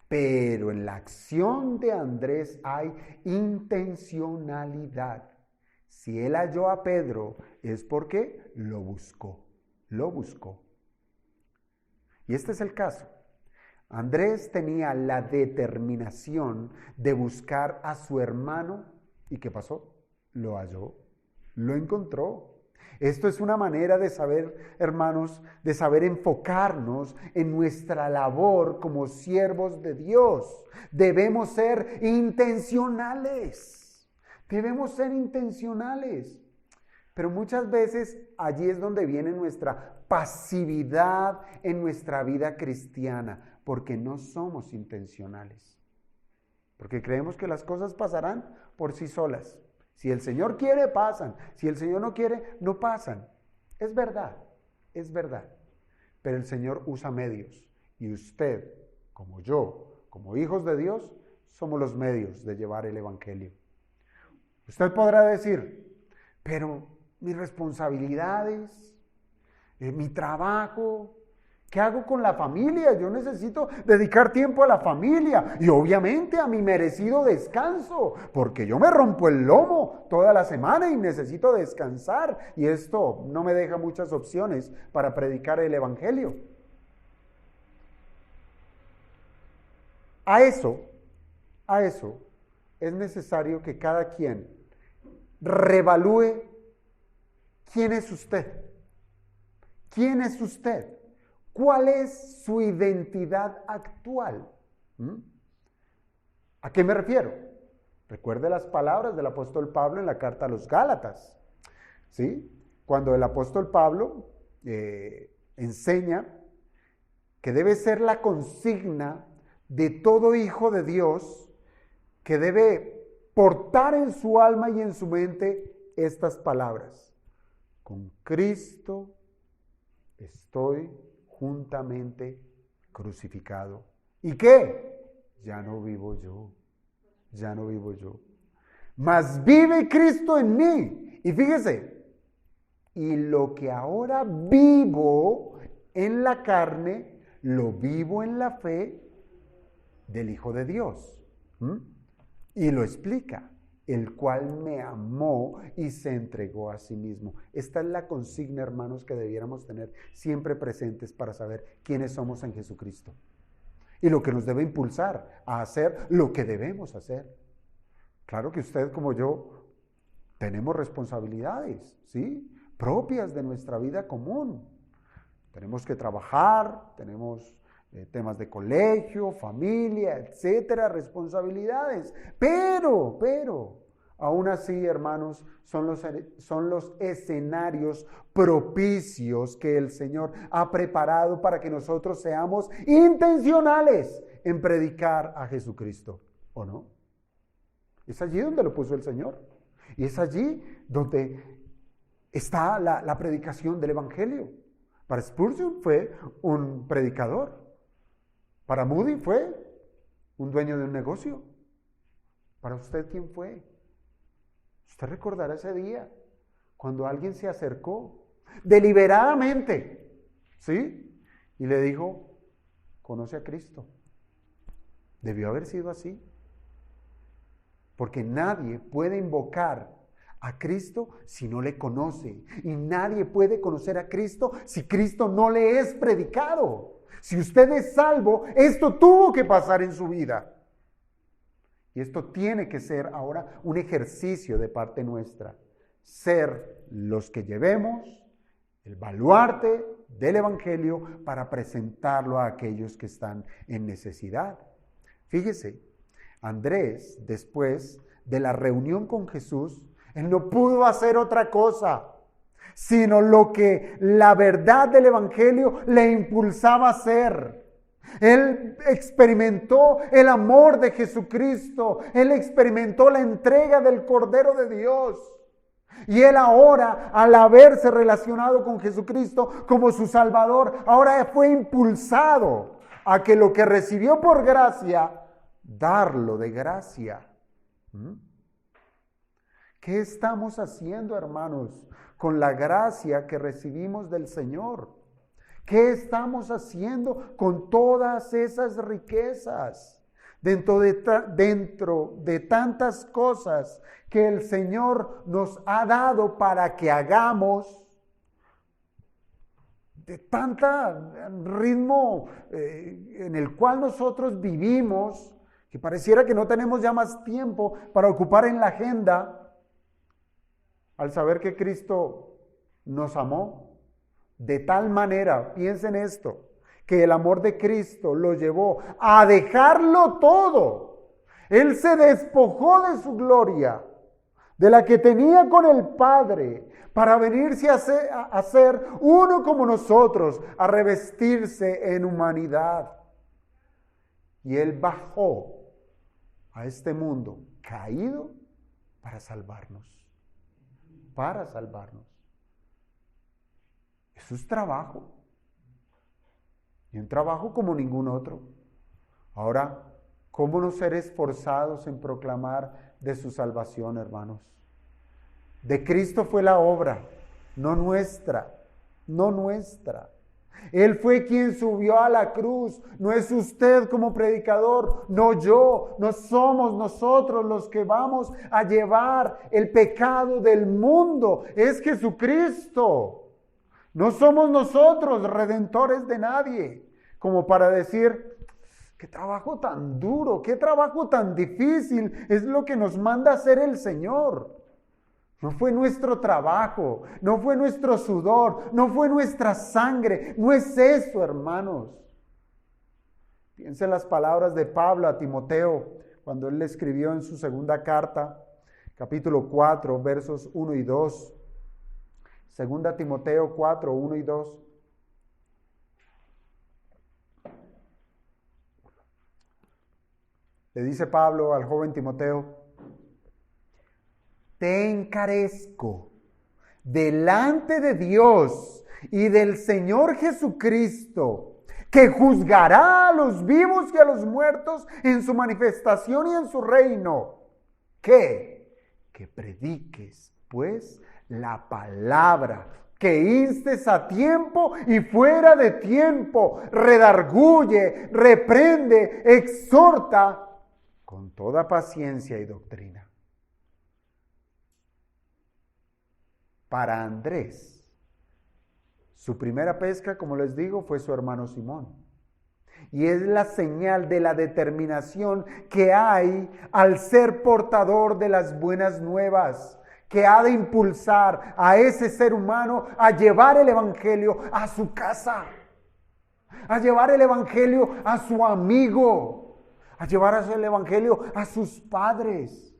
Pero en la acción de Andrés hay intencionalidad. Si él halló a Pedro, es porque lo buscó, lo buscó. Y este es el caso. Andrés tenía la determinación de buscar a su hermano. ¿Y qué pasó? Lo halló, lo encontró. Esto es una manera de saber, hermanos, de saber enfocarnos en nuestra labor como siervos de Dios. Debemos ser intencionales. Debemos ser intencionales. Pero muchas veces allí es donde viene nuestra pasividad en nuestra vida cristiana, porque no somos intencionales. Porque creemos que las cosas pasarán por sí solas. Si el Señor quiere, pasan. Si el Señor no quiere, no pasan. Es verdad, es verdad. Pero el Señor usa medios. Y usted, como yo, como hijos de Dios, somos los medios de llevar el Evangelio. Usted podrá decir, pero mis responsabilidades, mi trabajo, ¿qué hago con la familia? Yo necesito dedicar tiempo a la familia y obviamente a mi merecido descanso, porque yo me rompo el lomo toda la semana y necesito descansar y esto no me deja muchas opciones para predicar el Evangelio. A eso es necesario que cada quien revalúe quién es usted. ¿Quién es usted? ¿Cuál es su identidad actual? ¿A qué me refiero? Recuerde las palabras del apóstol Pablo en la carta a los Gálatas, ¿sí? Cuando el apóstol Pablo enseña que debe ser la consigna de todo hijo de Dios, que debe portar en su alma y en su mente estas palabras. Con Cristo estoy juntamente crucificado. ¿Y qué? Ya no vivo yo, ya no vivo yo. Mas vive Cristo en mí. Y fíjese, y lo que ahora vivo en la carne, lo vivo en la fe del Hijo de Dios. Y lo explica, el cual me amó y se entregó a sí mismo. Esta es la consigna, hermanos, que debiéramos tener siempre presentes para saber quiénes somos en Jesucristo. Y lo que nos debe impulsar a hacer lo que debemos hacer. Claro que usted como yo tenemos responsabilidades, ¿sí? Propias de nuestra vida común. Tenemos que trabajar, tenemos temas de colegio, familia, etcétera, responsabilidades. Pero, aún así, hermanos, son los escenarios propicios que el Señor ha preparado para que nosotros seamos intencionales en predicar a Jesucristo, ¿o no? Es allí donde lo puso el Señor. Y es allí donde está la predicación del Evangelio. Para Spurgeon fue un predicador. Para Moody fue un dueño de un negocio. ¿Para usted quién fue? Usted recordará ese día cuando alguien se acercó deliberadamente, ¿sí? Y le dijo, conoce a Cristo. Debió haber sido así. Porque nadie puede invocar a Cristo si no le conoce. Y nadie puede conocer a Cristo si Cristo no le es predicado. Si usted es salvo, esto tuvo que pasar en su vida. Y esto tiene que ser ahora un ejercicio de parte nuestra. Ser los que llevemos el baluarte del Evangelio para presentarlo a aquellos que están en necesidad. Fíjese, Andrés, después de la reunión con Jesús, él no pudo hacer otra cosa, sino lo que la verdad del Evangelio le impulsaba a hacer. Él experimentó el amor de Jesucristo, él experimentó la entrega del Cordero de Dios. Y él ahora, al haberse relacionado con Jesucristo como su Salvador, ahora fue impulsado a que lo que recibió por gracia, darlo de gracia. ¿Qué estamos haciendo, hermanos, con la gracia que recibimos del Señor? ¿Qué estamos haciendo con todas esas riquezas? Dentro de tantas cosas que el Señor nos ha dado para que hagamos, de tanto ritmo en el cual nosotros vivimos, que pareciera que no tenemos ya más tiempo para ocupar en la agenda, al saber que Cristo nos amó de tal manera, piensen esto, que el amor de Cristo lo llevó a dejarlo todo. Él se despojó de su gloria, de la que tenía con el Padre, para venirse a ser uno como nosotros, a revestirse en humanidad. Y Él bajó a este mundo caído para salvarnos. Para salvarnos. Eso es trabajo. Y un trabajo como ningún otro. Ahora, ¿cómo no ser esforzados en proclamar de su salvación, hermanos? De Cristo fue la obra, no nuestra, no nuestra. Él fue quien subió a la cruz, no es usted como predicador, no yo, no somos nosotros los que vamos a llevar el pecado del mundo, es Jesucristo. No somos nosotros redentores de nadie, como para decir, qué trabajo tan duro, qué trabajo tan difícil, es lo que nos manda hacer el Señor. No fue nuestro trabajo, no fue nuestro sudor, no fue nuestra sangre, no es eso, hermanos. Piensen las palabras de Pablo a Timoteo, cuando él le escribió en su segunda carta, capítulo 4, versos 1 y 2. Segunda Timoteo 4, 1 y 2. Le dice Pablo al joven Timoteo, te encarezco delante de Dios y del Señor Jesucristo, que juzgará a los vivos y a los muertos en su manifestación y en su reino. Que prediques, pues, la palabra, que instes a tiempo y fuera de tiempo, redarguye, reprende, exhorta con toda paciencia y doctrina. Para Andrés, su primera pesca, como les digo, fue su hermano Simón. Y es la señal de la determinación que hay al ser portador de las buenas nuevas, que ha de impulsar a ese ser humano a llevar el evangelio a su casa, a llevar el evangelio a su amigo, a llevar el evangelio a sus padres.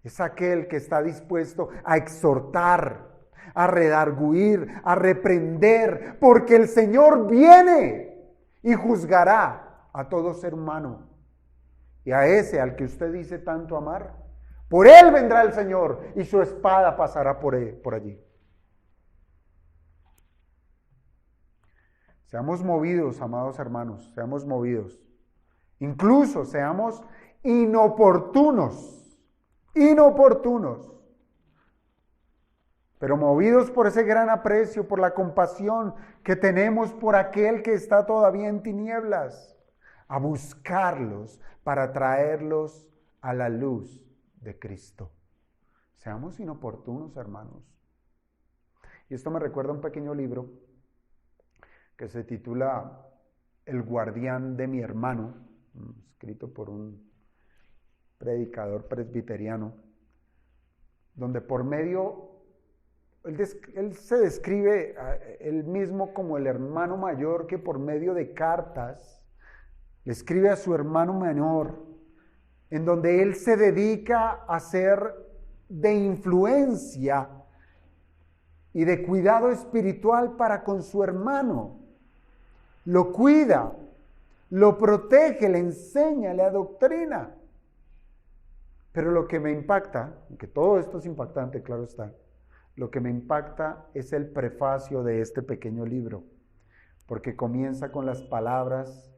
Es aquel que está dispuesto a exhortar, a redarguir, a reprender, porque el Señor viene y juzgará a todo ser humano. Y a ese al que usted dice tanto amar, por él vendrá el Señor y su espada pasará por allí. Seamos movidos, amados hermanos, seamos movidos. Incluso seamos inoportunos, pero movidos por ese gran aprecio, por la compasión que tenemos por aquel que está todavía en tinieblas, a buscarlos para traerlos a la luz de Cristo. Seamos inoportunos, hermanos. Y esto me recuerda un pequeño libro que se titula El guardián de mi hermano, escrito por un predicador presbiteriano, donde por medio Él se describe él mismo como el hermano mayor que por medio de cartas le escribe a su hermano menor, en donde él se dedica a ser de influencia y de cuidado espiritual para con su hermano. Lo cuida, lo protege, le enseña, le adoctrina. Pero lo que me impacta, aunque todo esto es impactante, claro está, lo que me impacta es el prefacio de este pequeño libro, porque comienza con las palabras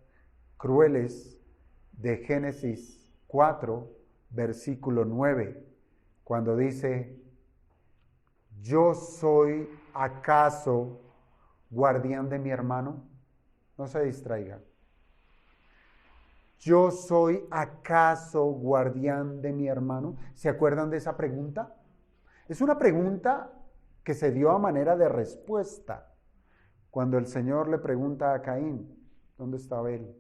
crueles de Génesis 4, versículo 9, cuando dice: ¿yo soy acaso guardián de mi hermano? No se distraiga. ¿Yo soy acaso guardián de mi hermano? ¿Se acuerdan de esa pregunta? Es una pregunta que se dio a manera de respuesta cuando el Señor le pregunta a Caín: ¿dónde está Abel?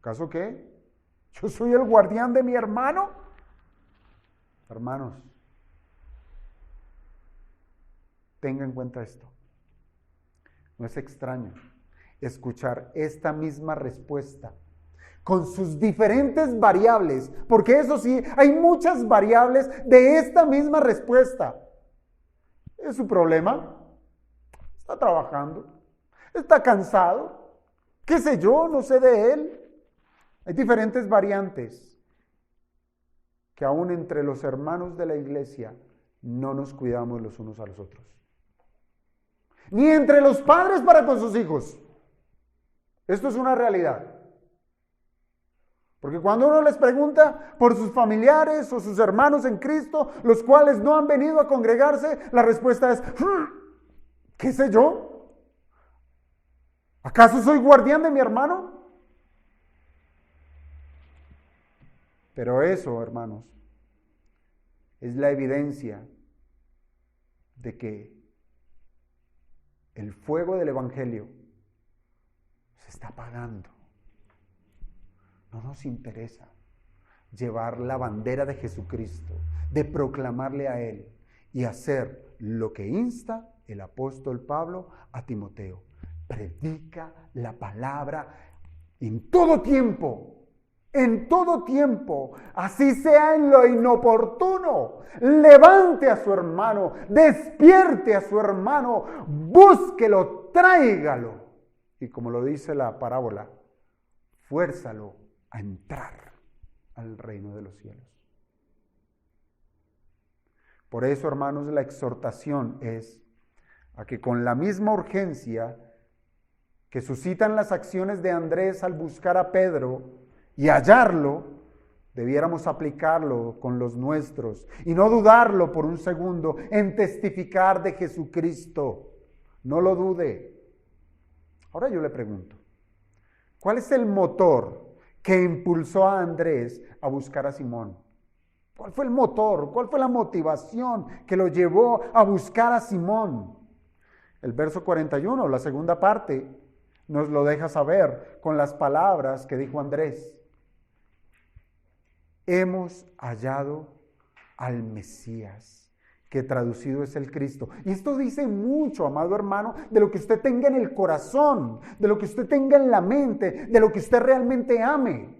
¿Acaso qué? ¿Yo soy el guardián de mi hermano? Hermanos, tenga en cuenta esto. No es extraño escuchar esta misma respuesta con sus diferentes variables, porque eso sí, hay muchas variables de esta misma respuesta. ¿Es su problema? Está trabajando, está cansado, qué sé yo, no sé de él. Hay diferentes variantes que aún entre los hermanos de la iglesia no nos cuidamos los unos a los otros. Ni entre los padres para con sus hijos. Esto es una realidad. Porque cuando uno les pregunta por sus familiares o sus hermanos en Cristo, los cuales no han venido a congregarse, la respuesta es: ¿qué sé yo? ¿Acaso soy guardián de mi hermano? Pero eso, hermanos, es la evidencia de que el fuego del Evangelio se está apagando. No nos interesa llevar la bandera de Jesucristo, de proclamarle a Él y hacer lo que insta el apóstol Pablo a Timoteo: predica la palabra en todo tiempo, así sea en lo inoportuno. Levante a su hermano, despierte a su hermano, búsquelo, tráigalo. Y como lo dice la parábola, fuérzalo a entrar al reino de los cielos. Por eso, hermanos, la exhortación es a que con la misma urgencia que suscitan las acciones de Andrés al buscar a Pedro y hallarlo, debiéramos aplicarlo con los nuestros y no dudarlo por un segundo en testificar de Jesucristo. No lo dude. Ahora yo le pregunto, ¿cuál es el motor que impulsó a Andrés a buscar a Simón? ¿Cuál fue el motor? ¿Cuál fue la motivación que lo llevó a buscar a Simón? El verso 41, la segunda parte, nos lo deja saber con las palabras que dijo Andrés: hemos hallado al Mesías, que traducido es el Cristo. Y esto dice mucho, amado hermano, de lo que usted tenga en el corazón, de lo que usted tenga en la mente, de lo que usted realmente ame.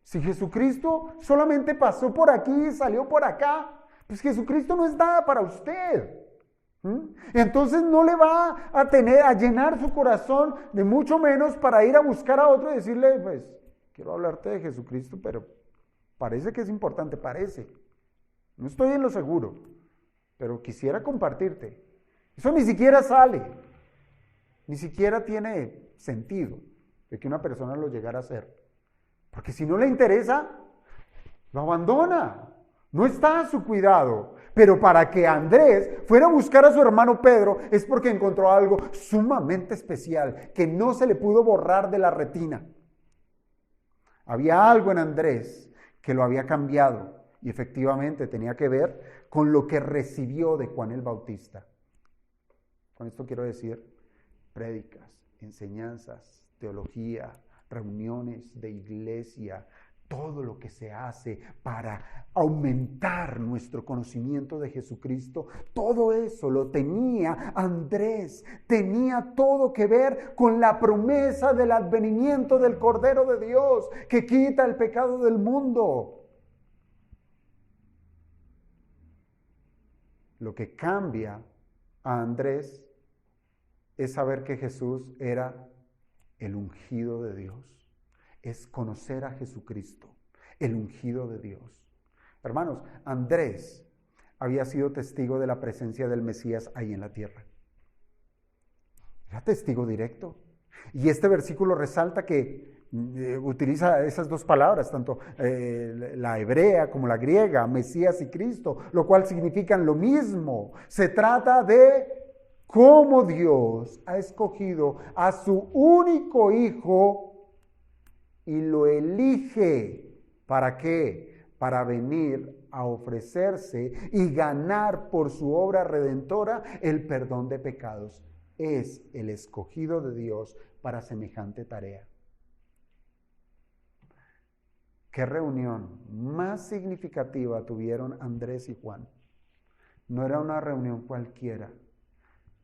Si Jesucristo solamente pasó por aquí y salió por acá, pues Jesucristo no es nada para usted. Entonces no le va a llenar su corazón, de mucho menos para ir a buscar a otro y decirle: pues quiero hablarte de Jesucristo, pero parece que es importante, parece. No estoy en lo seguro, pero quisiera compartirte. Eso ni siquiera sale, ni siquiera tiene sentido de que una persona lo llegara a hacer. Porque si no le interesa, lo abandona. No está a su cuidado. Pero para que Andrés fuera a buscar a su hermano Pedro es porque encontró algo sumamente especial que no se le pudo borrar de la retina. Había algo en Andrés que lo había cambiado y efectivamente tenía que ver con lo que recibió de Juan el Bautista. Con esto quiero decir prédicas, enseñanzas, teología, reuniones de iglesia, todo lo que se hace para aumentar nuestro conocimiento de Jesucristo, todo eso lo tenía Andrés. Tenía todo que ver con la promesa del advenimiento del Cordero de Dios que quita el pecado del mundo. Lo que cambia a Andrés es saber que Jesús era el ungido de Dios. Es conocer a Jesucristo, el ungido de Dios. Hermanos, Andrés había sido testigo de la presencia del Mesías ahí en la tierra. Era testigo directo. Y este versículo resalta que utiliza esas dos palabras, tanto la hebrea como la griega, Mesías y Cristo, lo cual significan lo mismo. Se trata de cómo Dios ha escogido a su único hijo y lo elige. ¿Para qué? Para venir a ofrecerse y ganar por su obra redentora el perdón de pecados. Es el escogido de Dios para semejante tarea. ¿Qué reunión más significativa tuvieron Andrés y Juan? No era una reunión cualquiera.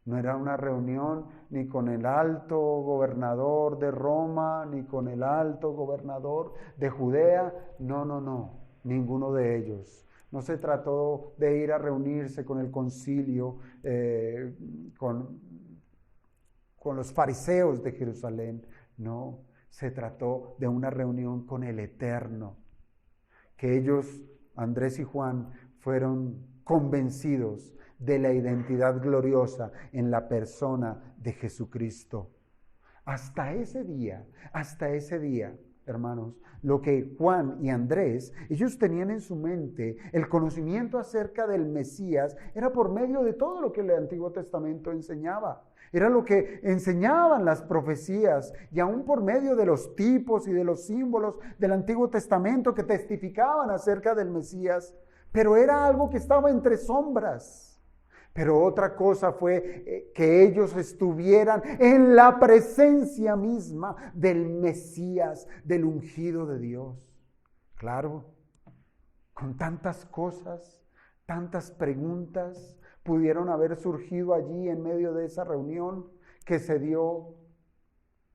No era una reunión ni con el alto gobernador de Roma, ni con el alto gobernador de Judea. No, ninguno de ellos. No se trató de ir a reunirse con el concilio, con los fariseos de Jerusalén. No, se trató de una reunión con el Eterno. Que ellos, Andrés y Juan, fueron convencidos de la identidad gloriosa en la persona de Jesucristo. Hasta ese día, hermanos, lo que Juan y Andrés, ellos tenían en su mente el conocimiento acerca del Mesías, era por medio de todo lo que el Antiguo Testamento enseñaba. Era lo que enseñaban las profecías y aún por medio de los tipos y de los símbolos del Antiguo Testamento que testificaban acerca del Mesías. Pero era algo que estaba entre sombras. Pero otra cosa fue que ellos estuvieran en la presencia misma del Mesías, del ungido de Dios. Claro, con tantas cosas, tantas preguntas pudieron haber surgido allí en medio de esa reunión que se dio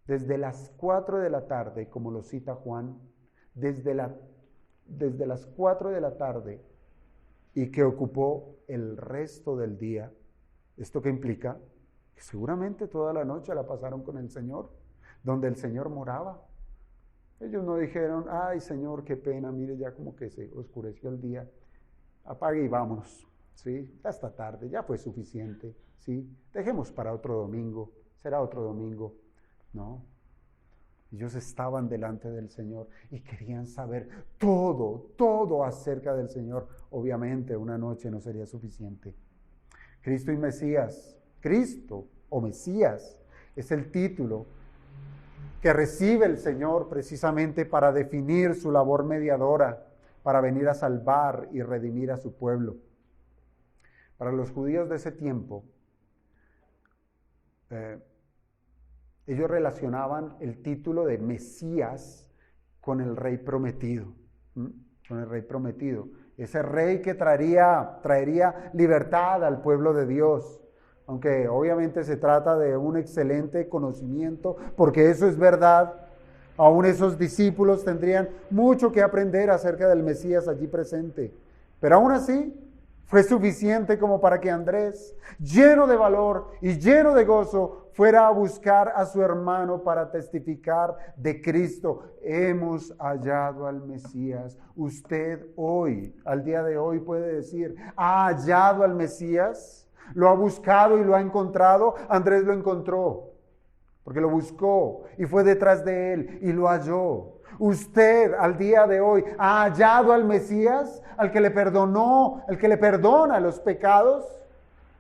desde las 4 de la tarde, como lo cita Juan, desde las 4 de la tarde, y que ocupó el resto del día. ¿Esto qué implica? Que seguramente toda la noche la pasaron con el Señor, donde el Señor moraba. Ellos no dijeron, ay Señor, qué pena, mire ya como que se oscureció el día, apague y vámonos, ¿sí? Ya está tarde, ya fue suficiente, ¿sí? Dejemos para otro domingo, será otro domingo. No. Ellos estaban delante del Señor y querían saber todo acerca del Señor. Obviamente una noche no sería suficiente. Cristo y Mesías, Cristo o Mesías es el título que recibe el Señor precisamente para definir su labor mediadora, para venir a salvar y redimir a su pueblo. Para los judíos de ese tiempo, ellos relacionaban el título de Mesías con el rey prometido, con el rey prometido. Ese rey que traería libertad al pueblo de Dios. Aunque obviamente se trata de un excelente conocimiento, porque eso es verdad. Aún esos discípulos tendrían mucho que aprender acerca del Mesías allí presente. Pero aún así, fue suficiente como para que Andrés, lleno de valor y lleno de gozo, fuera a buscar a su hermano para testificar de Cristo. Hemos hallado al Mesías. Usted hoy, al día de hoy, puede decir, ¿ha hallado al Mesías? ¿Lo ha buscado y lo ha encontrado? Andrés lo encontró, porque lo buscó y fue detrás de él y lo halló. Usted al día de hoy ha hallado al Mesías, al que le perdonó, el que le perdona los pecados,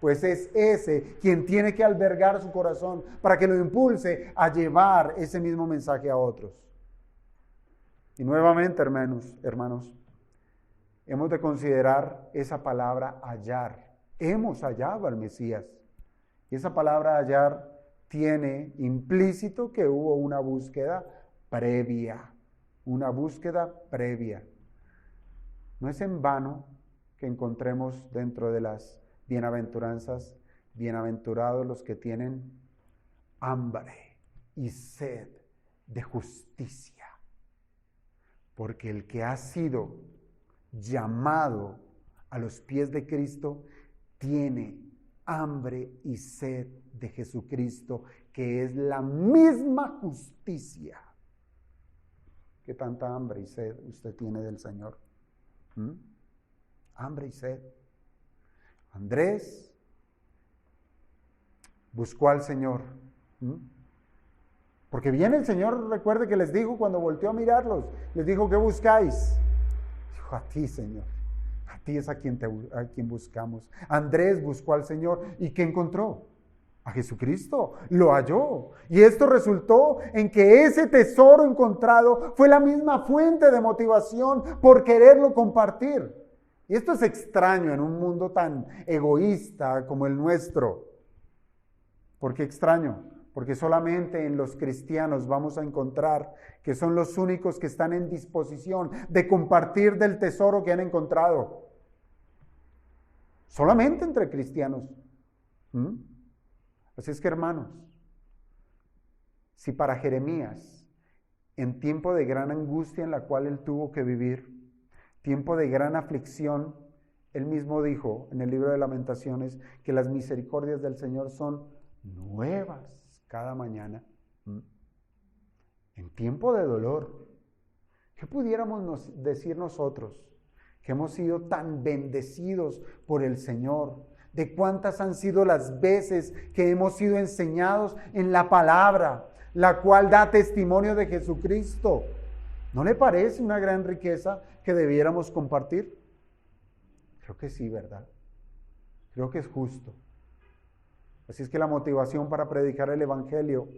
pues es ese quien tiene que albergar su corazón para que lo impulse a llevar ese mismo mensaje a otros. Y nuevamente, hermanos, hemos de considerar esa palabra hallar. Hemos hallado al Mesías. Y esa palabra hallar tiene implícito que hubo una búsqueda previa. una búsqueda previa. No es en vano que encontremos dentro de las bienaventuranzas, bienaventurados los que tienen hambre y sed de justicia. Porque el que ha sido llamado a los pies de Cristo tiene hambre y sed de Jesucristo, que es la misma justicia. ¿Qué tanta hambre y sed usted tiene del Señor? Hambre y sed. Andrés buscó al Señor. Porque viene el Señor, recuerde que les dijo cuando volteó a mirarlos, les dijo, ¿qué buscáis? Dijo, a ti, Señor. A ti es a quien buscamos. Andrés buscó al Señor. ¿Y qué encontró? A Jesucristo. Lo halló. Y esto resultó en que ese tesoro encontrado fue la misma fuente de motivación por quererlo compartir. Y esto es extraño en un mundo tan egoísta como el nuestro. ¿Por qué extraño? Porque solamente en los cristianos vamos a encontrar que son los únicos que están en disposición de compartir del tesoro que han encontrado. Solamente entre cristianos. Así es que, hermanos, si para Jeremías, en tiempo de gran angustia en la cual él tuvo que vivir, tiempo de gran aflicción, él mismo dijo en el libro de Lamentaciones que las misericordias del Señor son nuevas cada mañana. En tiempo de dolor, ¿qué pudiéramos decir nosotros que hemos sido tan bendecidos por el Señor? De cuántas han sido las veces que hemos sido enseñados en la palabra, la cual da testimonio de Jesucristo. ¿No le parece una gran riqueza que debiéramos compartir? Creo que sí, ¿verdad? Creo que es justo. Así es que la motivación para predicar el Evangelio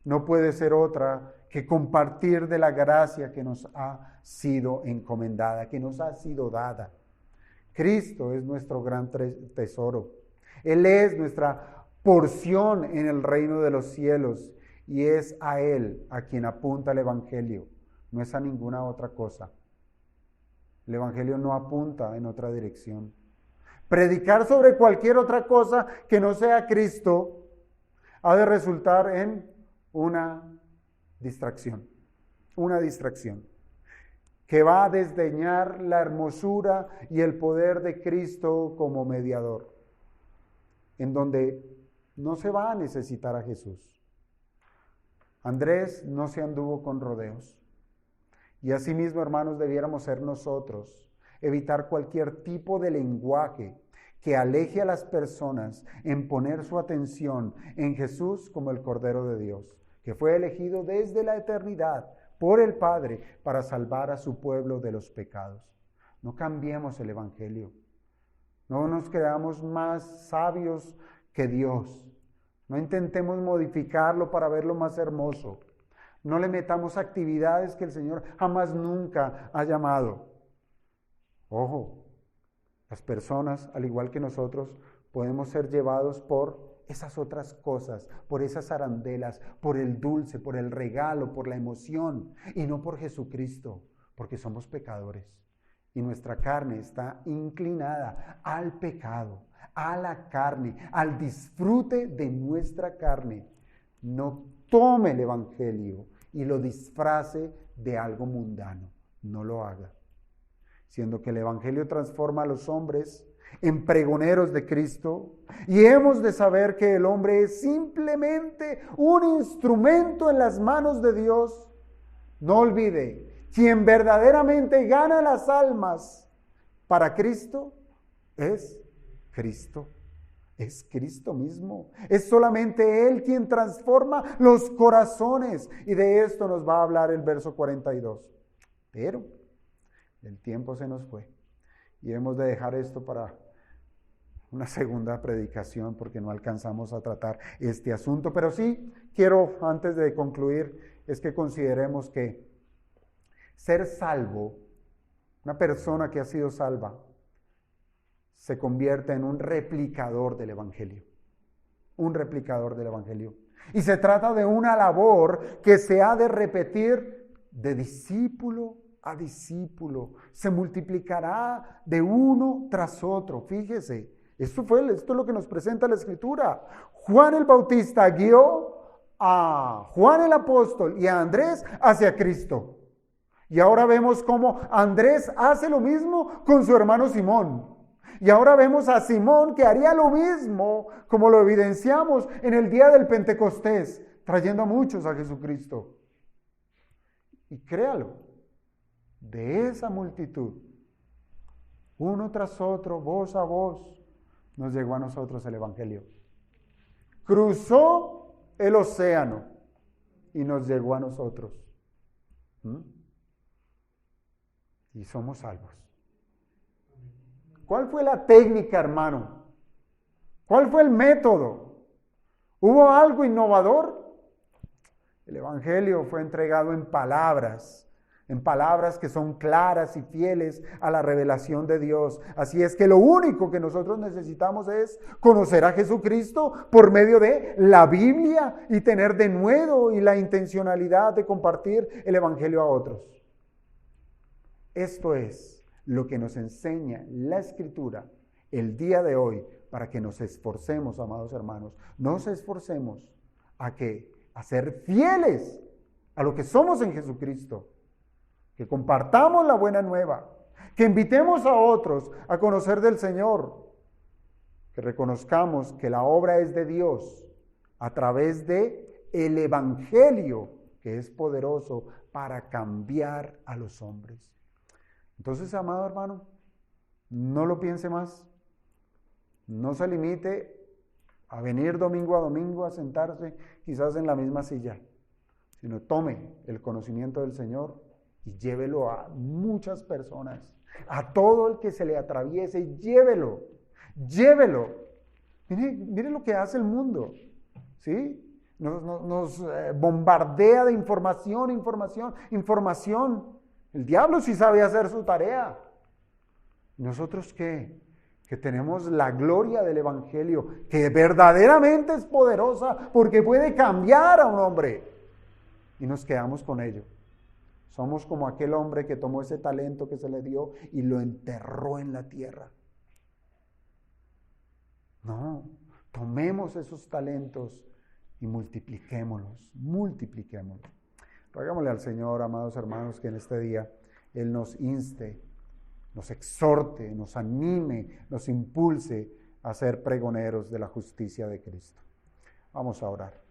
no puede ser otra que compartir de la gracia que nos ha sido encomendada, que nos ha sido dada. Cristo es nuestro gran tesoro. Él es nuestra porción en el reino de los cielos y es a Él a quien apunta el Evangelio, no es a ninguna otra cosa. El Evangelio no apunta en otra dirección. Predicar sobre cualquier otra cosa que no sea Cristo ha de resultar en una distracción que va a desdeñar la hermosura y el poder de Cristo como mediador, en donde no se va a necesitar a Jesús. Andrés no se anduvo con rodeos. Y asimismo, hermanos, debiéramos ser nosotros, evitar cualquier tipo de lenguaje que aleje a las personas en poner su atención en Jesús como el Cordero de Dios, que fue elegido desde la eternidad por el Padre para salvar a su pueblo de los pecados. No cambiemos el Evangelio. No nos creamos más sabios que Dios. No intentemos modificarlo para verlo más hermoso. No le metamos actividades que el Señor jamás nunca ha llamado. Ojo, las personas, al igual que nosotros, podemos ser llevados por esas otras cosas, por esas arandelas, por el dulce, por el regalo, por la emoción, y no por Jesucristo, porque somos pecadores. Y nuestra carne está inclinada al pecado, a la carne, al disfrute de nuestra carne. No tome el Evangelio y lo disfrace de algo mundano. No lo haga. Siendo que el Evangelio transforma a los hombres en pregoneros de Cristo, y hemos de saber que el hombre es simplemente un instrumento en las manos de Dios. No olvide, quien verdaderamente gana las almas para Cristo es Cristo. Es Cristo mismo. Es solamente Él quien transforma los corazones. Y de esto nos va a hablar el verso 42. Pero el tiempo se nos fue. Y hemos de dejar esto para una segunda predicación porque no alcanzamos a tratar este asunto. Pero sí quiero, antes de concluir, es que consideremos que ser salvo, una persona que ha sido salva, se convierte en un replicador del Evangelio. Un replicador del Evangelio. Y se trata de una labor que se ha de repetir de discípulo a discípulo. Se multiplicará de uno tras otro. Fíjese, esto es lo que nos presenta la Escritura. Juan el Bautista guió a Juan el apóstol y a Andrés hacia Cristo. Y ahora vemos cómo Andrés hace lo mismo con su hermano Simón. Y ahora vemos a Simón que haría lo mismo, como lo evidenciamos en el día del Pentecostés, trayendo a muchos a Jesucristo. Y créalo, de esa multitud, uno tras otro, voz a voz, nos llegó a nosotros el Evangelio. Cruzó el océano y nos llegó a nosotros. Y somos salvos. ¿Cuál fue la técnica, hermano? ¿Cuál fue el método? ¿Hubo algo innovador? El Evangelio fue entregado en palabras que son claras y fieles a la revelación de Dios. Así es que lo único que nosotros necesitamos es conocer a Jesucristo por medio de la Biblia y tener de nuevo y la intencionalidad de compartir el Evangelio a otros. Esto es lo que nos enseña la Escritura el día de hoy para que nos esforcemos, amados hermanos. Nos esforcemos a ser fieles a lo que somos en Jesucristo. Que compartamos la buena nueva. Que invitemos a otros a conocer del Señor. Que reconozcamos que la obra es de Dios a través de el Evangelio, que es poderoso para cambiar a los hombres. Entonces, amado hermano, no lo piense más. No se limite a venir domingo a domingo a sentarse quizás en la misma silla, sino tome el conocimiento del Señor y llévelo a muchas personas, a todo el que se le atraviese, llévelo. Mire lo que hace el mundo, ¿sí? Nos bombardea de información. El diablo sí sabe hacer su tarea. ¿Nosotros qué? Que tenemos la gloria del Evangelio, que verdaderamente es poderosa porque puede cambiar a un hombre. Y nos quedamos con ello. Somos como aquel hombre que tomó ese talento que se le dio y lo enterró en la tierra. No, tomemos esos talentos y multipliquémoslos. Rogámosle al Señor, amados hermanos, que en este día Él nos inste, nos exhorte, nos anime, nos impulse a ser pregoneros de la justicia de Cristo. Vamos a orar.